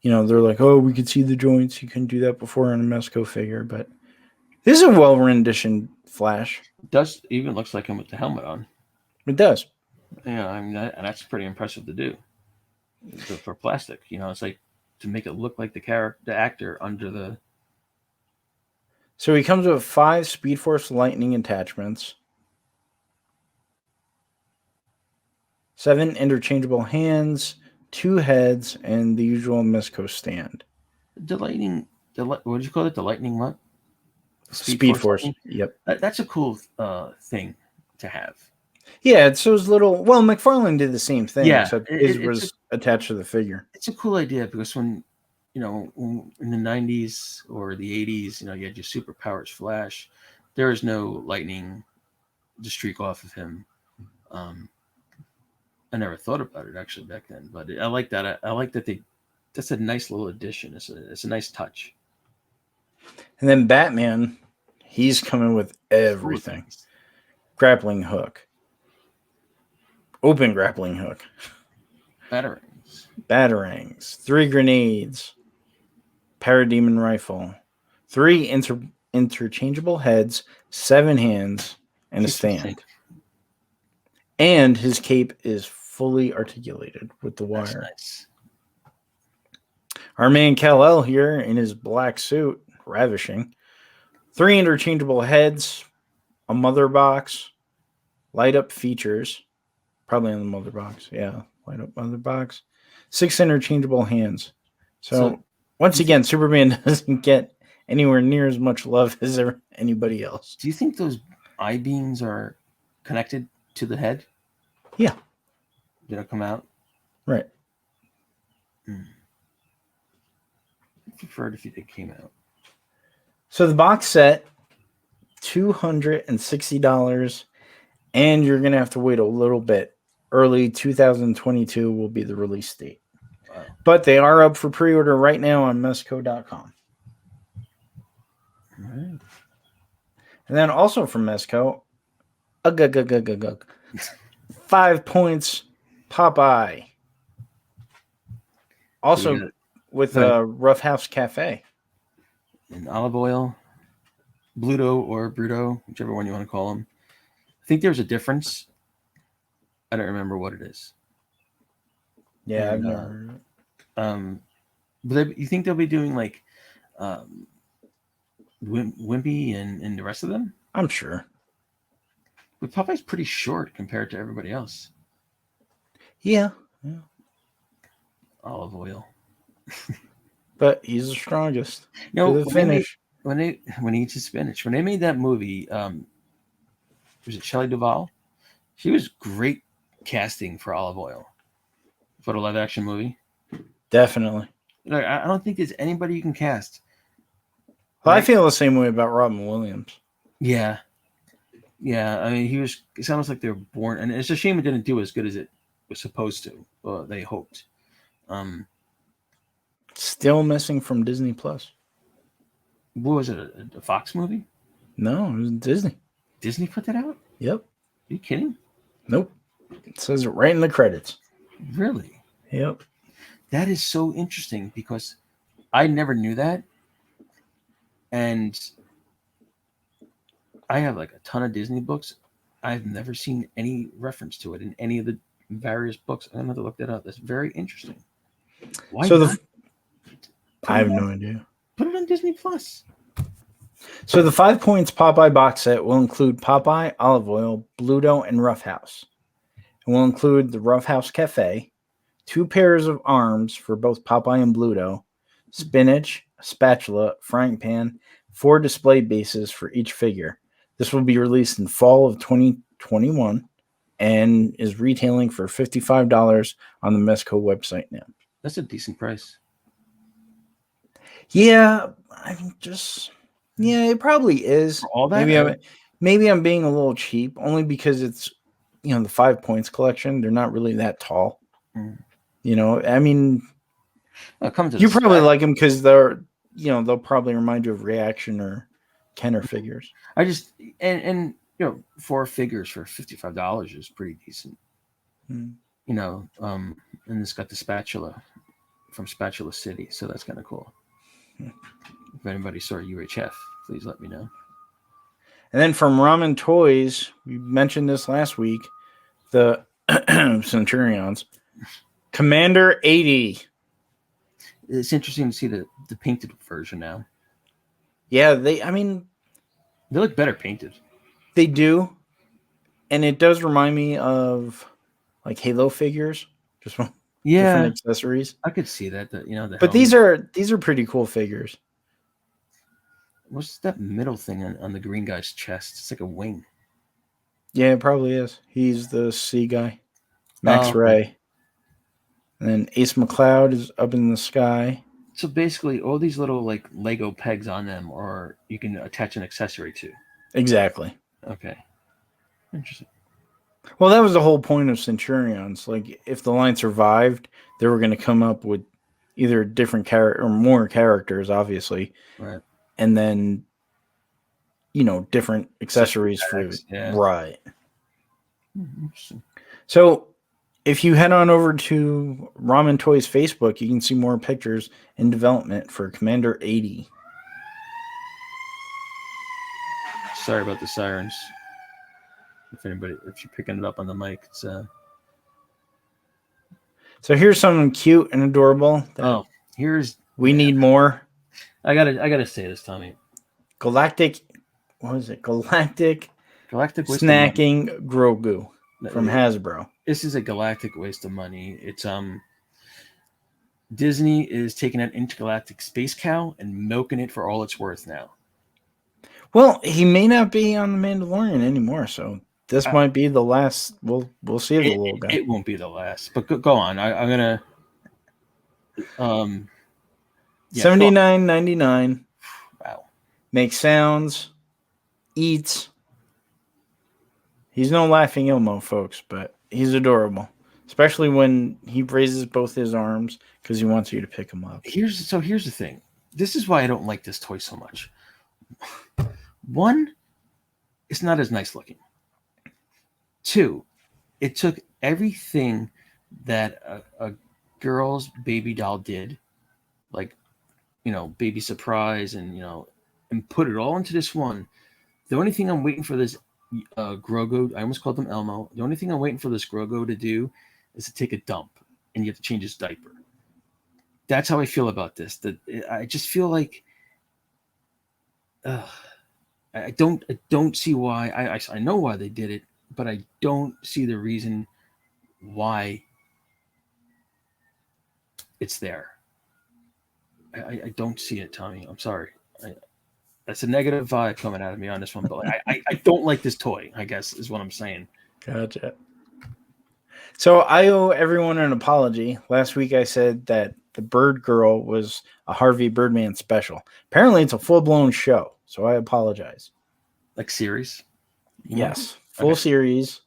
They're like, oh, we could see the joints. You couldn't do that before in a Mezco figure, but. This is a well rendition Flash. It does even looks like him with the helmet on. It does. Yeah, I mean that's pretty impressive to do. For plastic, it's like to make it look like the actor under the. So he comes with 5 Speed Force Lightning attachments, 7 interchangeable hands, 2 heads, and the usual Mezco stand. The what did you call it? The lightning what? Speed Force. Lightning? Yep. That's a cool thing to have. Yeah, it's those little. Well, McFarlane did the same thing, Yeah, except his was attached to the figure. It's a cool idea because when in the 90s or the 80s, you had your superpowers Flash. There is no lightning to streak off of him. I never thought about it actually back then, but I like that. I like that that's a nice little addition. It's a nice touch. And then Batman, he's coming with everything. Grappling hook. Open grappling hook. Batarangs. 3 grenades. Parademon rifle. 3 interchangeable heads. 7 hands. And a stand. And his cape is fully articulated with the wire. That's nice. Our man Kal-El here in his black suit. Ravishing. 3 interchangeable heads. A mother box. Light up features. Probably on the mother box. Yeah. Light up mother box. 6 interchangeable hands. So once again, Superman doesn't get anywhere near as much love as anybody else. Do you think those I-beams are connected to the head? Yeah. Did it come out? Right. I preferred if it came out. So the box set, $260, and you're going to have to wait a little bit. Early 2022 will be the release date. Wow. But they are up for pre-order right now on Mezco.com. All right. And then also from Mezco, 5 points Popeye. Also with Rough House Cafe. And olive oil, Bluto or Bruto, whichever one you want to call them. I think there's a difference. I don't remember what it is. Yeah, I've never heard it. But you think they'll be doing like Wimpy and the rest of them? I'm sure. But Popeye's pretty short compared to everybody else. Yeah. Olive oil. But he's the strongest. No, to the finish. When he eats his spinach. When they made that movie, was it Shelley Duvall? She was great casting for olive oil for the live action movie. Definitely. Like, I don't think there's anybody you can cast. Well, I feel the same way about Robin Williams. Yeah. I mean, it's almost like they were born, and it's a shame it didn't do as good as it was supposed to. Well, they hoped. Still missing from Disney Plus. What was it? A Fox movie? No, it was Disney. Disney put that out? Yep. Are you kidding? Nope. It says it right in the credits. Really? Yep. That is so interesting because I never knew that. And I have like a ton of Disney books. I've never seen any reference to it in any of the various books. I'm going to have to look that up. That's very interesting. Why not? I have no idea. Put it on Disney Plus. So the 5 points Popeye box set will include Popeye, Olive Oil, Bluto, and Rough House. It will include the Rough House Cafe, 2 pairs of arms for both Popeye and Bluto, spinach, a spatula, frying pan, 4 display bases for each figure. This will be released in fall of 2021 and is retailing for $55 on the Mezco website now. That's a decent price. Yeah, it probably is. For all that? Maybe I'm being a little cheap, only because it's, the 5 points collection. They're not really that tall. I mean, you probably like them because they'll probably remind you of Reaction or Kenner figures. I just, and 4 figures for $55 is pretty decent. And it's got the spatula from Spatula City, so that's kind of cool. If anybody saw UHF, please let me know. And then from Ramen Toys, we mentioned this last week, the Centurions, Commander 80. It's interesting to see the painted version now. Yeah, they look better painted. They do. And it does remind me of like Halo figures, just different accessories. I could see that. But these are pretty cool figures. What's that middle thing on the green guy's chest? It's like a wing. Yeah, it probably is. He's the sea guy. Max Okay. Ray. And then Ace McCloud is up in the sky. So basically, all these little like Lego pegs on them, or you can attach an accessory to. Exactly. Okay, interesting. Well, that was the whole point of Centurions. Like, if the line survived, they were going to come up with either different character or more characters, obviously, Right. and then different accessories for Yeah. right. Interesting. So, if you head on over to Ramen Toys Facebook, you can see more pictures in development for Commander 80. Sorry about the sirens. If you're picking it up on the mic, it's So here's something cute and adorable. We need more. I gotta say this, Tommy. Galactic, what is it? Galactic Snacking Grogu from Hasbro. This is a galactic waste of money. It's Disney is taking an intergalactic space cow and milking it for all it's worth now. Well, he may not be on the Mandalorian anymore, so this might be the last. We'll see the little guy. It won't be the last, but go on. I'm gonna. $79.99. Wow. Makes sounds, eats. He's no laughing Elmo, folks, but he's adorable, especially when he raises both his arms because he wants you to pick him up. Here's the thing. This is why I don't like this toy so much. One, it's not as nice looking. Two, it took everything that a girl's baby doll did, like, baby surprise, and put it all into this one. The only thing I'm waiting for this Grogu, I almost called him Elmo. The only thing I'm waiting for this Grogu to do is to take a dump, and you have to change his diaper. That's how I feel about this. I just feel like I don't see why. I know why they did it, but I don't see the reason why it's there. I don't see it, Tommy. I'm sorry. That's a negative vibe coming out of me on this one, but I don't like this toy, I guess, is what I'm saying. Gotcha. So I owe everyone an apology. Last week I said that the Bird Girl was a Harvey Birdman special. Apparently it's a full-blown show, so I apologize. Like series? Yes. Full series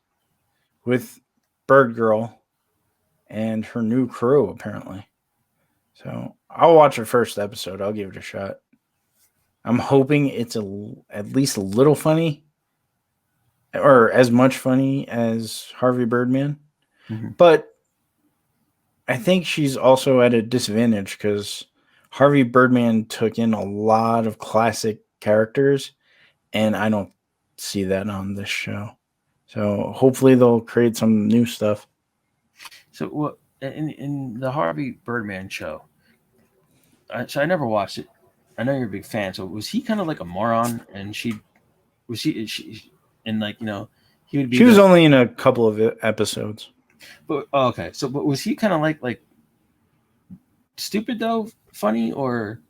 with Bird Girl and her new crew, apparently. So I'll watch the first episode. I'll give it a shot. I'm hoping it's at least a little funny, or as much funny as Harvey Birdman. Mm-hmm. But I think she's also at a disadvantage because Harvey Birdman took in a lot of classic characters, and I don't see that on this show. So hopefully they'll create some new stuff. So what in the Harvey Birdman show? So I never watched it. I know you're a big fan. So was he kind of like a moron, and she and like he would be. She was only in a couple of episodes. But okay, so but was he kind of like stupid though, funny, or?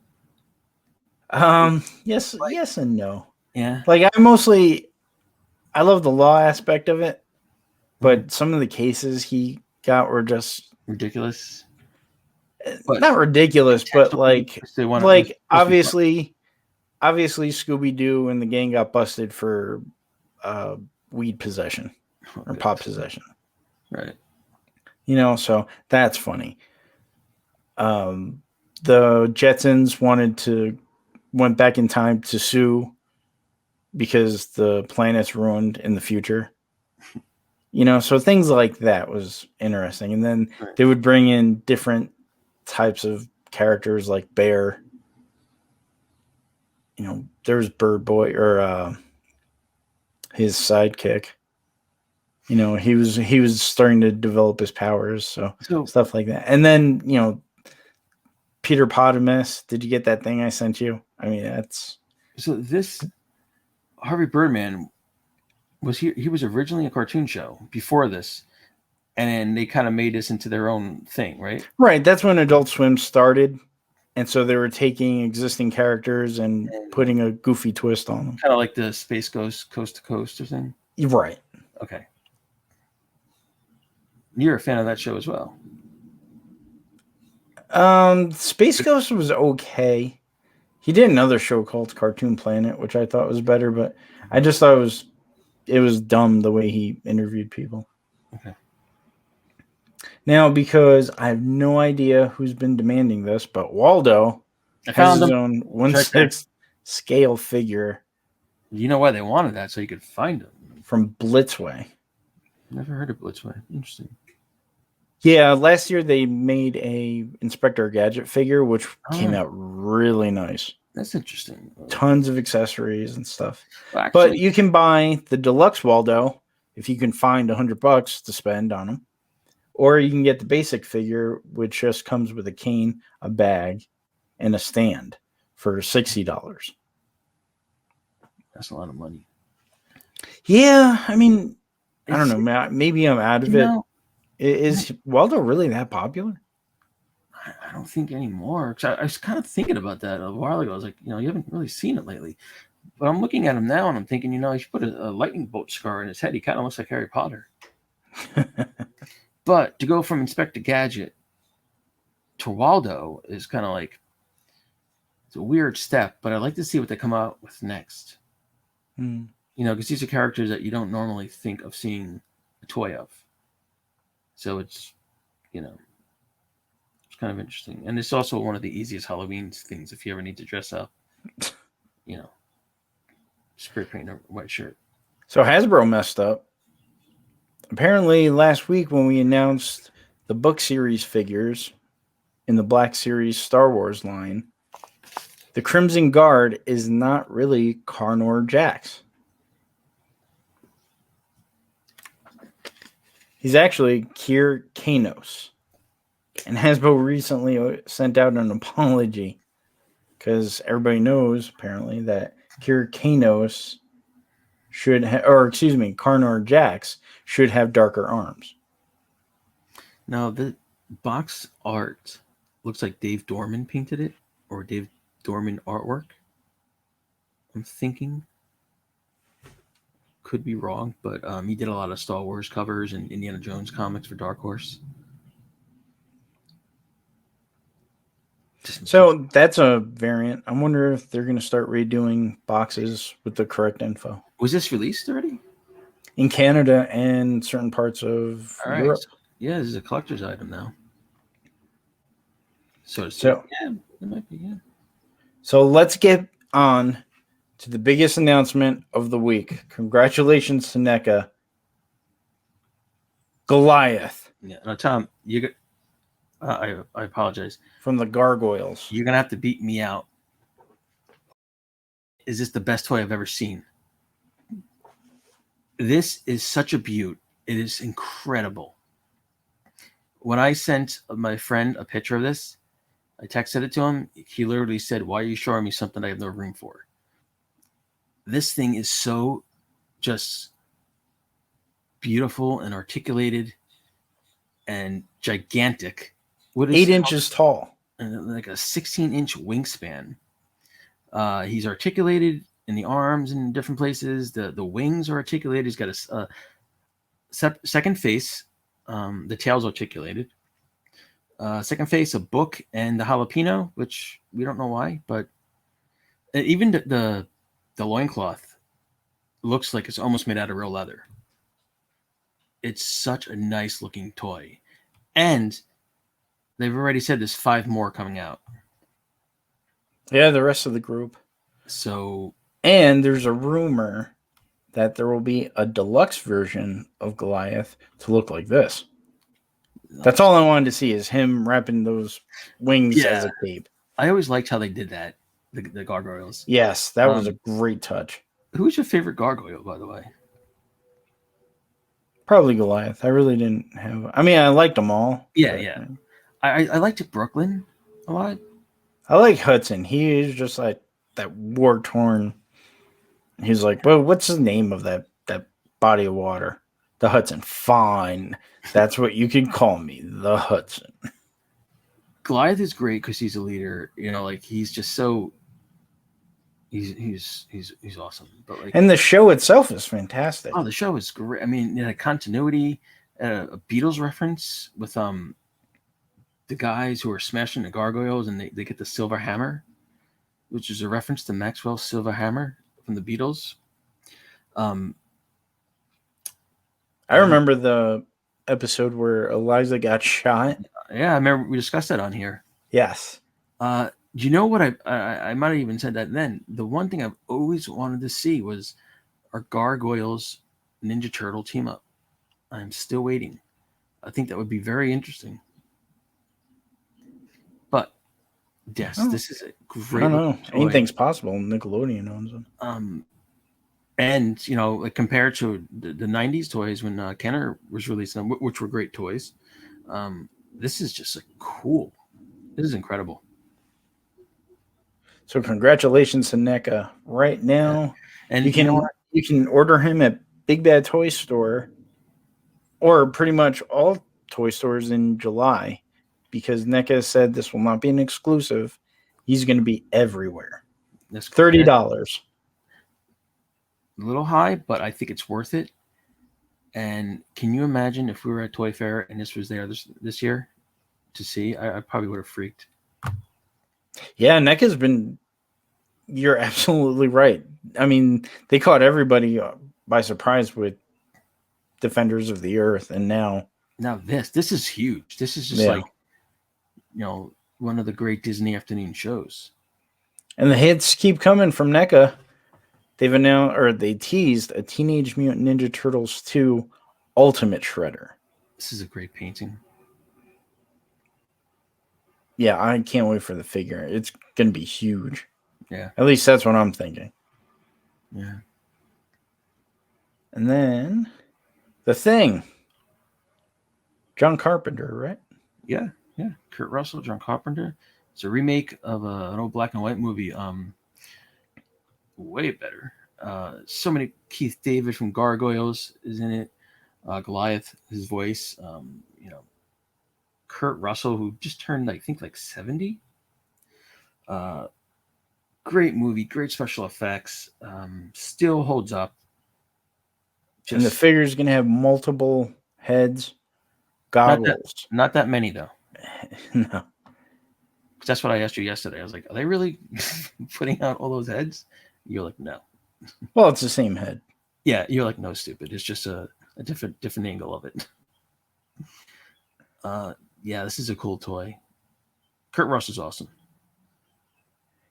Yes, yes and no. Yeah. Like I love the law aspect of it, but some of the cases he got were just ridiculous. Not ridiculous, but like obviously Scooby-Doo and the gang got busted for weed possession or pot possession. Right. So that's funny. The Jetsons went back in time to sue because the planet's ruined in the future. So things like that was interesting. And then they would bring in different types of characters like Bear. There's Bird Boy or his sidekick. He was starting to develop his powers, so stuff like that. And then, Peter Potamus, did you get that thing I sent you? I mean, that's so this Harvey Birdman he was originally a cartoon show before this, and then they kind of made this into their own thing, right? Right. That's when Adult Swim started. And so they were taking existing characters and putting a goofy twist on them. Kind of like the Space Ghost Coast to Coast or something? Right. Okay. You're a fan of that show as well. Space Ghost was okay. He did another show called Cartoon Planet, which I thought was better, but I just thought it was dumb the way he interviewed people. Okay. Now, because I have no idea who's been demanding this, but Waldo has his own 1/6 scale figure. You know why they wanted that? So you could find him. From Blitzway. Never heard of Blitzway. Interesting. Yeah, last year they made a Inspector Gadget figure, which came out really nice. That's interesting. Tons of accessories and stuff. Well, actually, but you can buy the deluxe Waldo if you can find $100 to spend on him. Or you can get the basic figure, which just comes with a cane, a bag, and a stand for $60. That's a lot of money. Yeah, I mean, I don't know. Maybe I'm out of it. Is Waldo really that popular? I don't think anymore. Cause I was kind of thinking about that a while ago. I was like, you haven't really seen it lately. But I'm looking at him now and I'm thinking, you should put a lightning bolt scar in his head. He kind of looks like Harry Potter. But to go from Inspector Gadget to Waldo is kind of like, it's a weird step, but I'd like to see what they come out with next. Because these are characters that you don't normally think of seeing a toy of. So it's, it's kind of interesting. And it's also one of the easiest Halloween things if you ever need to dress up. Spray paint a white shirt. So Hasbro messed up. Apparently last week when we announced the book series figures in the Black Series Star Wars line, the Crimson Guard is not really Karnor Jax. He's actually Kir Kanos. And Hasbro recently sent out an apology because everybody knows, apparently, that Kir Kanos Karnor Jax should have darker arms. Now, the box art looks like Dave Dorman painted it, or Dave Dorman artwork. I'm thinking. Could be wrong, but he did a lot of Star Wars covers and Indiana Jones comics for Dark Horse. So that's a variant. I wonder if they're going to start redoing boxes with the correct info. Was this released already? In Canada and certain parts of Europe. So, yeah, this is a collector's item now. So yeah, it might be, yeah. So let's get on to the biggest announcement of the week. Congratulations to NECA. Goliath. Yeah. Now, Tom, I apologize. From the Gargoyles. You're going to have to beat me out. Is this the best toy I've ever seen? This is such a beaut. It is incredible. When I sent my friend a picture of this, I texted it to him. He literally said, "Why are you showing me something I have no room for?" This thing is so just beautiful and articulated and gigantic. 8 inches tall. And like a 16-inch wingspan. He's articulated in the arms and in different places. The wings are articulated. He's got a second face. The tail's articulated. Second face, a book, and the jalapeno, which we don't know why, but even the loincloth looks like it's almost made out of real leather. It's such a nice looking toy. And they've already said there's 5 more coming out. Yeah, the rest of the group. And there's a rumor that there will be a deluxe version of Goliath to look like this. That's all I wanted to see is him wrapping those wings as a cape. I always liked how they did that, the gargoyles. Yes, that was a great touch. Who's your favorite gargoyle, by the way? Probably Goliath. I really didn't have... I mean, I liked them all. Yeah. I liked Brooklyn a lot. I like Hudson. He is just like that war-torn... He's like, well, what's the name of that body of water? The Hudson. Fine. That's what you can call me. The Hudson. Goliath is great because he's a leader. Like he's just so he's awesome. But like, And the show itself is fantastic. oh, the show is great. I mean, continuity, a Beatles reference with the guys who are smashing the gargoyles, and they get the silver hammer, which is a reference to Maxwell's silver hammer from the Beatles. I remember the episode where Eliza got shot. Yeah, I remember we discussed that on here. Yes. You know what? I might have even said that then. The one thing I've always wanted to see was our Gargoyles Ninja Turtle team up. I'm still waiting. I think that would be very interesting. But yes, this is a great. I don't know. Anything's possible. Nickelodeon owns them. And like compared to the '90s toys when Kenner was releasing them, which were great toys, this is just cool. This is incredible. So congratulations to NECA. Right now, and you can order him at Big Bad Toy Store or pretty much all toy stores in July, because NECA said this will not be an exclusive. He's going to be everywhere. That's $30. A little high, but I think it's worth it. And can you imagine if we were at Toy Fair and this was there this year to see? I probably would have freaked. Yeah, NECA's been. You're absolutely right. I mean, they caught everybody by surprise with Defenders of the Earth, and now this is huge. This is just like one of the great Disney afternoon shows. And the hits keep coming from NECA. They've announced, or they teased, a Teenage Mutant Ninja Turtles 2 Ultimate Shredder. This is a great painting. Yeah, I can't wait for the figure. It's going to be huge. Yeah. At least that's what I'm thinking. Yeah. And then The Thing. John Carpenter, right? Yeah. Kurt Russell, John Carpenter. It's a remake of an old black and white movie. Way better. So many. Keith David from Gargoyles is in it. Goliath, his voice. Kurt Russell, who just turned, I think, like 70. Great movie, great special effects. Still holds up. And the figure's going to have multiple heads, goggles. Not that many, though. No. That's what I asked you yesterday. I was like, are they really putting out all those heads? You're like, no. Well, it's the same head. Yeah, you're like, no, stupid. It's just a different angle of it. Yeah, this is a cool toy. Kurt Russell's awesome.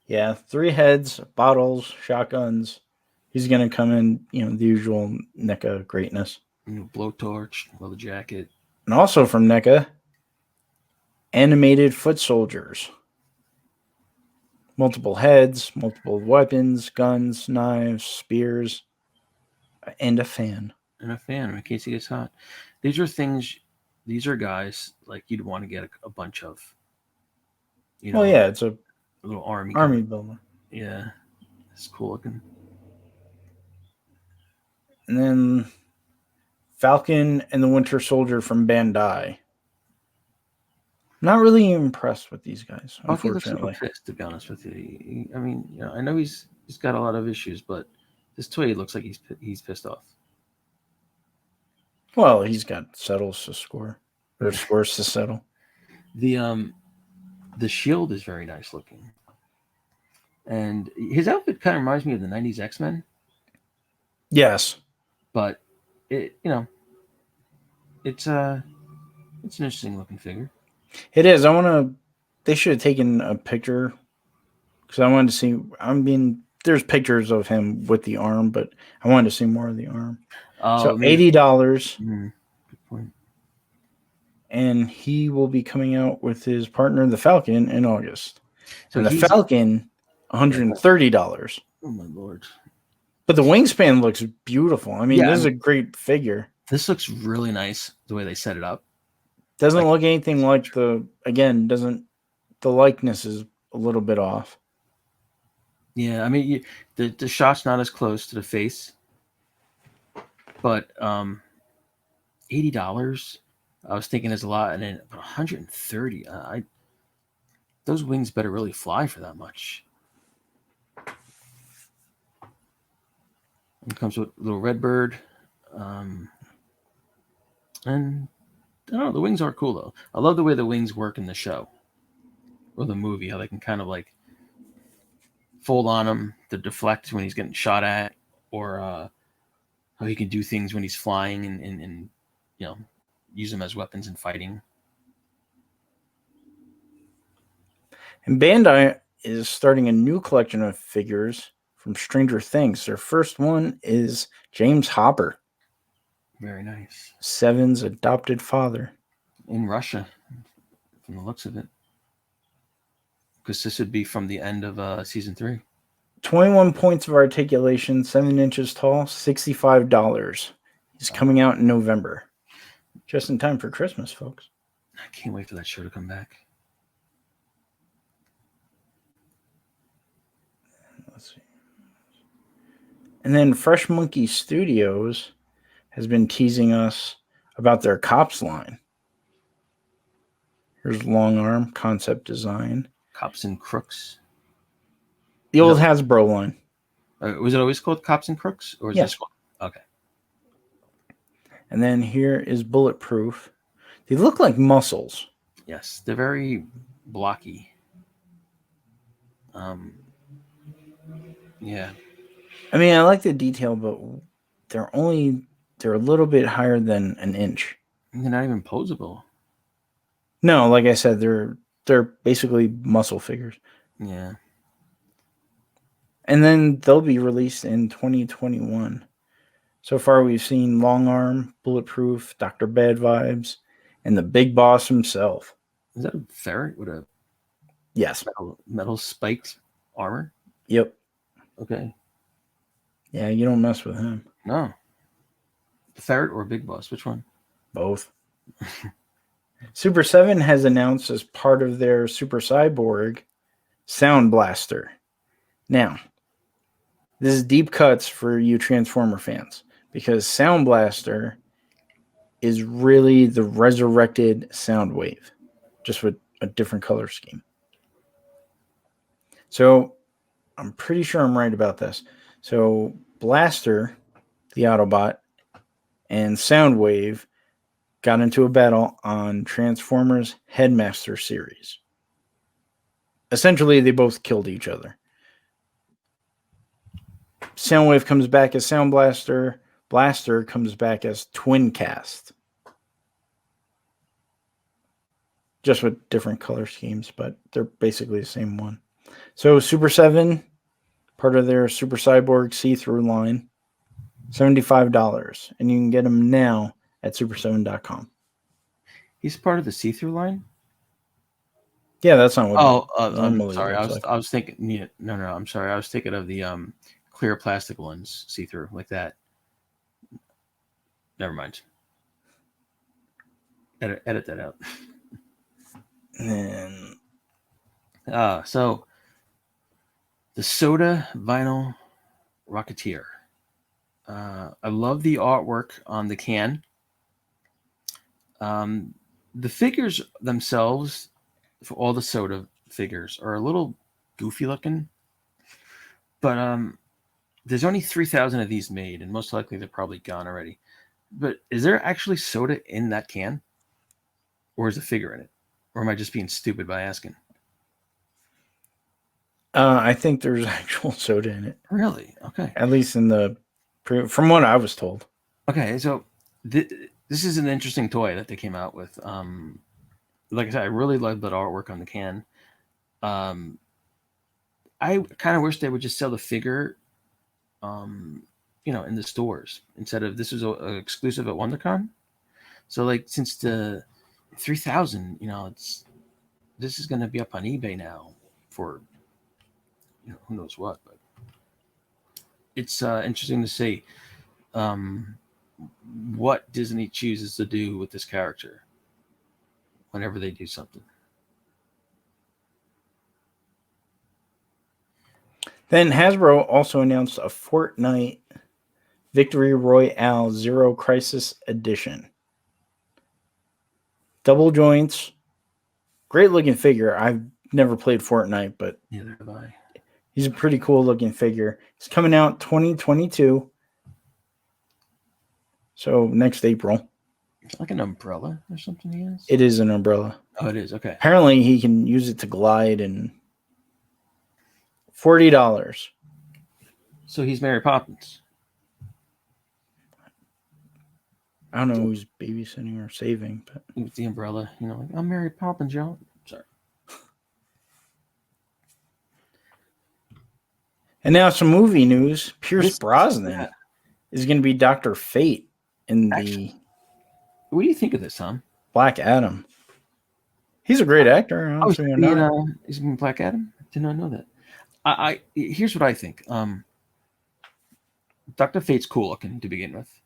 Yeah, 3 heads, bottles, shotguns. He's going to come in, the usual NECA greatness. Blowtorch, leather jacket. And also from NECA, animated foot soldiers. Multiple heads, multiple weapons, guns, knives, spears, and a fan. In case he gets hot. These are guys like you'd want to get a bunch of. Well, yeah, it's a little army builder. Yeah, it's cool looking. And then Falcon and the Winter Soldier from Bandai. Not really impressed with these guys, unfortunately. Looks super pissed, to be honest with you. I mean, I know he's got a lot of issues, but this toy looks like he's pissed off. Well, he's got settles to score, or scores to settle. The shield is very nice looking, and his outfit kind of reminds me of the '90s X-Men. Yes, but it's an interesting looking figure. It is. They should have taken a picture because I wanted to see. There's pictures of him with the arm, but I wanted to see more of the arm. So $80. Good point. And he will be coming out with his partner, the Falcon, in August. So and the Falcon, $130. Oh my Lord! But the wingspan looks beautiful. I mean, this is a great figure. This looks really nice the way they set it up. Doesn't look anything like the likeness is a little bit off. Yeah, I mean, the shot's not as close to the face, but $80. I was thinking is a lot, and then $130. Those wings better really fly for that much. It comes with a little red bird. And I don't know, the wings are cool though. I love the way the wings work in the show or the movie, how they can kind of like fold on him to deflect when he's getting shot at, or how he can do things when he's flying and use them as weapons in fighting. And Bandai is starting a new collection of figures from Stranger Things. Their first one is James Hopper. Very nice. Seven's adopted father. In Russia, from the looks of it. Because this would be from the end of season 3. 21 points of articulation, 7 inches tall, $65. He's coming out in November. Just in time for Christmas, folks. I can't wait for that show to come back. Let's see. And then Fresh Monkey Studios has been teasing us about their Cops line. Here's Long Arm, concept design. Cops and Crooks. The old Hasbro line. Was it always called Cops and Crooks? Or is Yes. this one? Okay. And then here is Bulletproof. They look like muscles. Yes, they're very blocky. Yeah. I mean, I like the detail, but they're a little bit higher than an inch. They're not even posable. No, like I said, they're basically muscle figures. Yeah. And then they'll be released in 2021. So far, we've seen Long Arm, Bulletproof, Dr. Bad Vibes, and the Big Boss himself. Is that a ferret with a Yes. metal spiked armor? Yep. Okay. Yeah, you don't mess with him. No. The ferret or Big Boss? Which one? Both. Super 7 has announced as part of their Super Cyborg Sound Blaster. Now, this is deep cuts for you Transformer fans, because Sound Blaster is really the resurrected Soundwave, just with a different color scheme. So I'm pretty sure I'm right about this. So Blaster, the Autobot, and Soundwave got into a battle on Transformers Headmaster series. Essentially, they both killed each other. Soundwave comes back as Sound Blaster. Blaster comes back as Twin Cast. Just with different color schemes, but they're basically the same one. So Super 7, part of their Super Cyborg see-through line, $75. And you can get them now at super7.com. He's part of the see-through line? Yeah, that's not what. I'm sorry. I was thinking. Yeah, no. I'm sorry. I was thinking of the clear plastic ones, see-through like that. Never mind. Edit that out. And so the Soda Vinyl Rocketeer. I love the artwork on the can. The figures themselves, for all the Soda figures, are a little goofy looking, but there's only 3,000 of these made, and most likely they're probably gone already. But is there actually soda in that can, or is a figure in it, or am I just being stupid by asking? I think there's actual soda in it. Really? Okay. At least from what I was told. Okay, so this is an interesting toy that they came out with. Like I said, I really love that artwork on the can. I kind of wish they would just sell the figure, in the stores instead of this is a exclusive at WonderCon. So, like, since the 3,000, this is going to be up on eBay now for, who knows what. But it's interesting to see what Disney chooses to do with this character whenever they do something. Then Hasbro also announced a Fortnite Victory Royale Zero Crisis Edition. Double joints. Great looking figure. never played Fortnite, but Neither have I. he's a pretty cool looking figure. It's coming out 2022. So next April. It's like an umbrella or something he has. It is an umbrella. Oh, it is. Okay. Apparently, he can use it to glide, and $40. So he's Mary Poppins. I don't know who's babysitting or saving, but With the umbrella, like, I'm Mary Poppins, y'all. Sorry. And now some movie news. Pierce Brosnan is going to be Dr. Fate in the What do you think of this, Tom? Black Adam. He's a great actor. He's in Black Adam? Did not know that. Here's what I think. Dr. Fate's cool looking to begin with.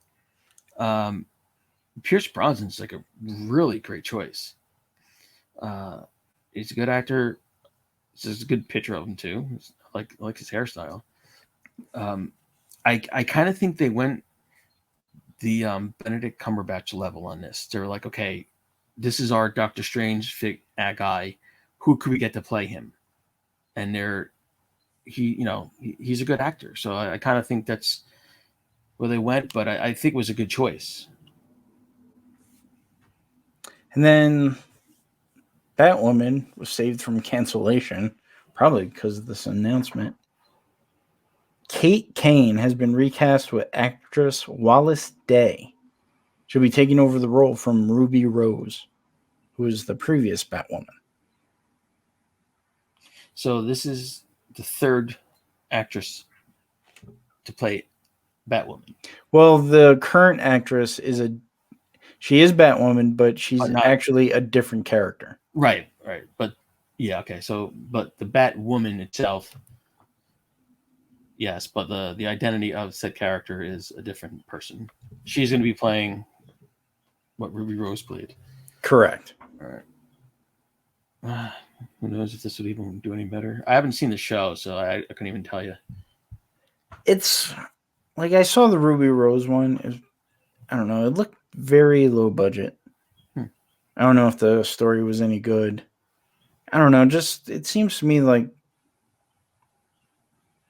Pierce Brosnan's like a really great choice. He's a good actor. There's a good picture of him too. I like his hairstyle. I kind of think they went the Benedict Cumberbatch level on this. They were like, okay, this is our Doctor Strange guy. Who could we get to play him? And he's a good actor. So I kind of think that's where they went, but I think it was a good choice. And then Batwoman was saved from cancellation, probably because of this announcement. Kate Kane has been recast with actress Wallace Day. She'll be taking over the role from Ruby Rose, who was the previous Batwoman. So this is the third actress to play Batwoman. Well, the current actress she is Batwoman, but she's actually a different character. Right. But yeah, okay. So, but the Batwoman itself, yes, but the identity of said character is a different person. She's going to be playing what Ruby Rose played. Correct. All right. Who knows if this would even do any better? I haven't seen the show, so I couldn't even tell you. It's like I saw the Ruby Rose one. I don't know. It looked very low budget. I don't know if the story was any good. I don't know. Just it seems to me like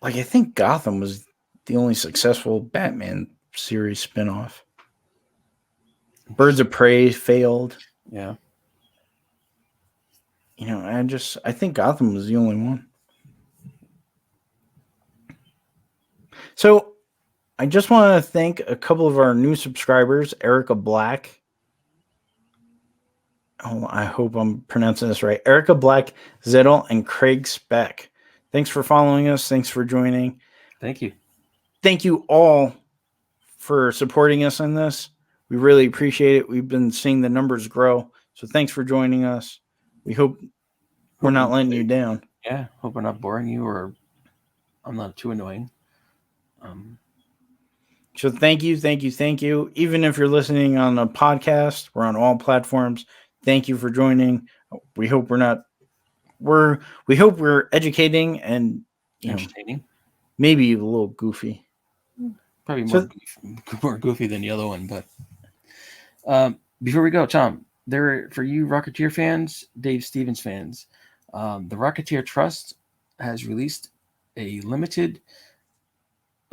I think Gotham was the only successful Batman series spinoff. Birds of Prey failed. Yeah. I think Gotham was the only one. So I just want to thank a couple of our new subscribers, Erica Black. Oh, I hope I'm pronouncing this right. Erica Black, Zettel, and Craig Speck. Thanks for following us. Thanks for joining. Thank you. Thank you all for supporting us in this. We really appreciate it. We've been seeing the numbers grow. So thanks for joining us. We hope we're not letting you down. Yeah. Hope we're not boring you or I'm not too annoying. So thank you. Even if you're listening on a podcast, we're on all platforms. Thank you for joining. We hope we hope we're educating and entertaining. Maybe a little goofy. Probably more goofy than the other one, but before we go, Tom, for you Rocketeer fans, Dave Stevens fans, the Rocketeer Trust has released a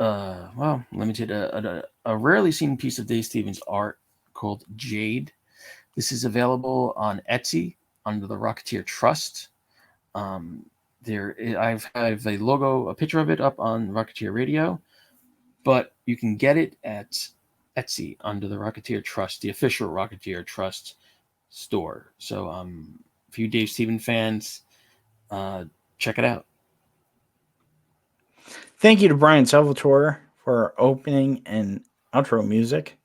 a rarely seen piece of Dave Stevens art called Jade. This is available on Etsy under the Rocketeer Trust. I have a logo, a picture of it up on Rocketeer Radio, but you can get it at Etsy under the Rocketeer Trust, the official Rocketeer Trust store. So for you Dave Stevens fans, check it out. Thank you to Brian Salvatore for our opening and outro music.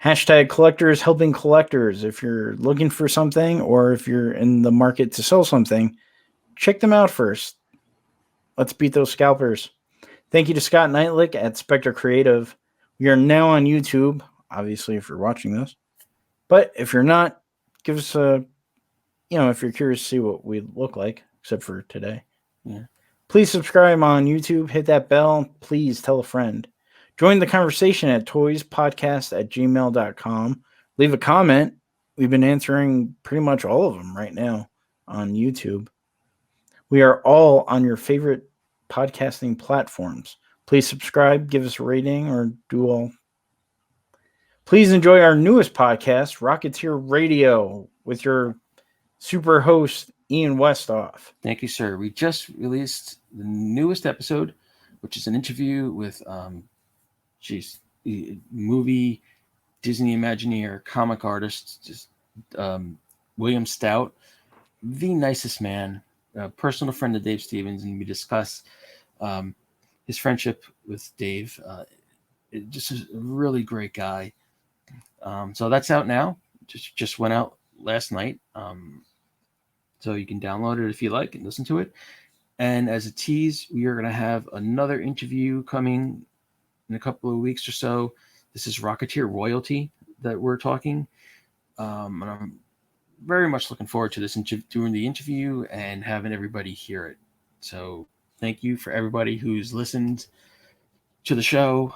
#collectors helping collectors. If you're looking for something or if you're in the market to sell something, check them out first. Let's beat those scalpers. Thank you to Scott Knightlick at Spectre Creative. We are now on YouTube, obviously, if you're watching this. But if you're not, give us if you're curious to see what we look like, except for today. Yeah. Please subscribe on YouTube. Hit that bell. Please tell a friend. Join the conversation at toyspodcast@gmail.com. Leave a comment. We've been answering pretty much all of them right now on YouTube. We are all on your favorite podcasting platforms. Please subscribe, give us a rating, or do all. Please enjoy our newest podcast, Rocketeer Radio, with your super host, Ian Westoff. Thank you, sir. We just released the newest episode, which is an interview with, movie Disney Imagineer, comic artist, William Stout, the nicest man, a personal friend of Dave Stevens, and we discuss his friendship with Dave. Just a really great guy. So that's out now. Just went out last night. So you can download it if you like and listen to it. And as a tease, we are going to have another interview coming in a couple of weeks or so. This is Rocketeer Royalty that we're talking. And I'm very much looking forward to this, doing the interview and having everybody hear it. So thank you for everybody who's listened to the show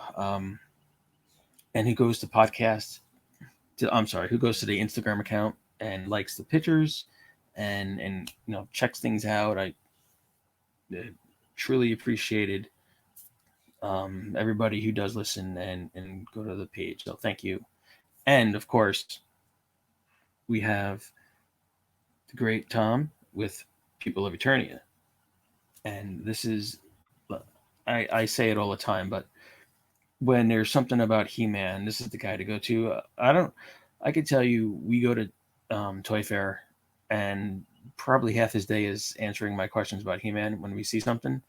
and who goes to who goes to the Instagram account and likes the pictures and checks things out. I truly appreciated everybody who does listen and go to the page. So thank you. And of course, we have the great Tom with People of Eternia. And this is, I say it all the time, but when there's something about He-Man, this is the guy to go to. I could tell you, we go to Toy Fair and probably half his day is answering my questions about He-Man when we see something.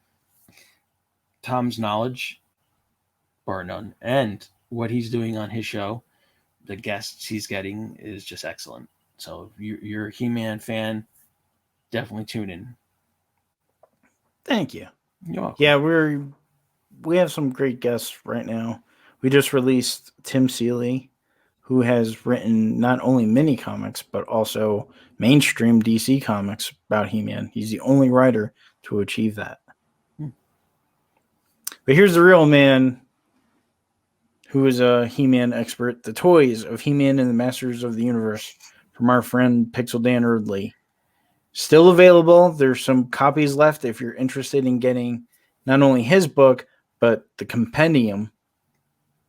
Tom's knowledge, bar none, and what he's doing on his show, the guests he's getting is just excellent. So if you're a He-Man fan, definitely tune in. Thank you. You're welcome. Yeah, we have some great guests right now. We just released Tim Seeley, who has written not only mini comics, but also mainstream DC comics about He-Man. He's the only writer to achieve that. But here's the real man who is a He-Man expert, the toys of He-Man and the Masters of the Universe from our friend Pixel Dan Erdley. Still available. There's some copies left if you're interested in getting not only his book, but the compendium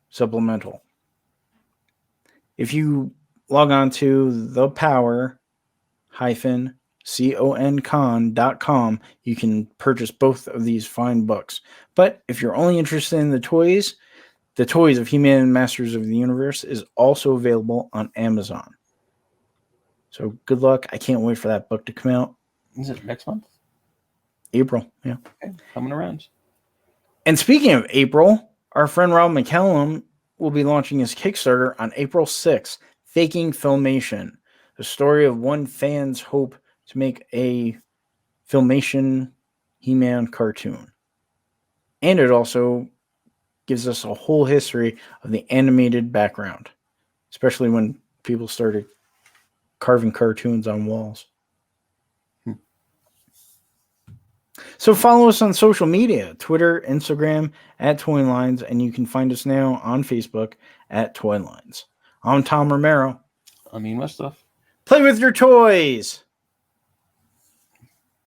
supplemental. If you log on to thepower-concon.com, you can purchase both of these fine books. But if you're only interested in the toys of He-Man and Masters of the Universe is also available on Amazon. So good luck. I can't wait for that book to come out. Is it next month? April, yeah. Okay, coming around. And speaking of April, our friend Rob McCallum will be launching his Kickstarter on April 6th, Faking Filmation, the story of one fan's hope to make a Filmation He-Man cartoon. And it also gives us a whole history of the animated background, especially when people started carving cartoons on walls. So follow us on social media, Twitter, Instagram, @ToyLines, and you can find us now on Facebook @ToyLines. I'm Tom Romero. I mean, my stuff. Play with your toys.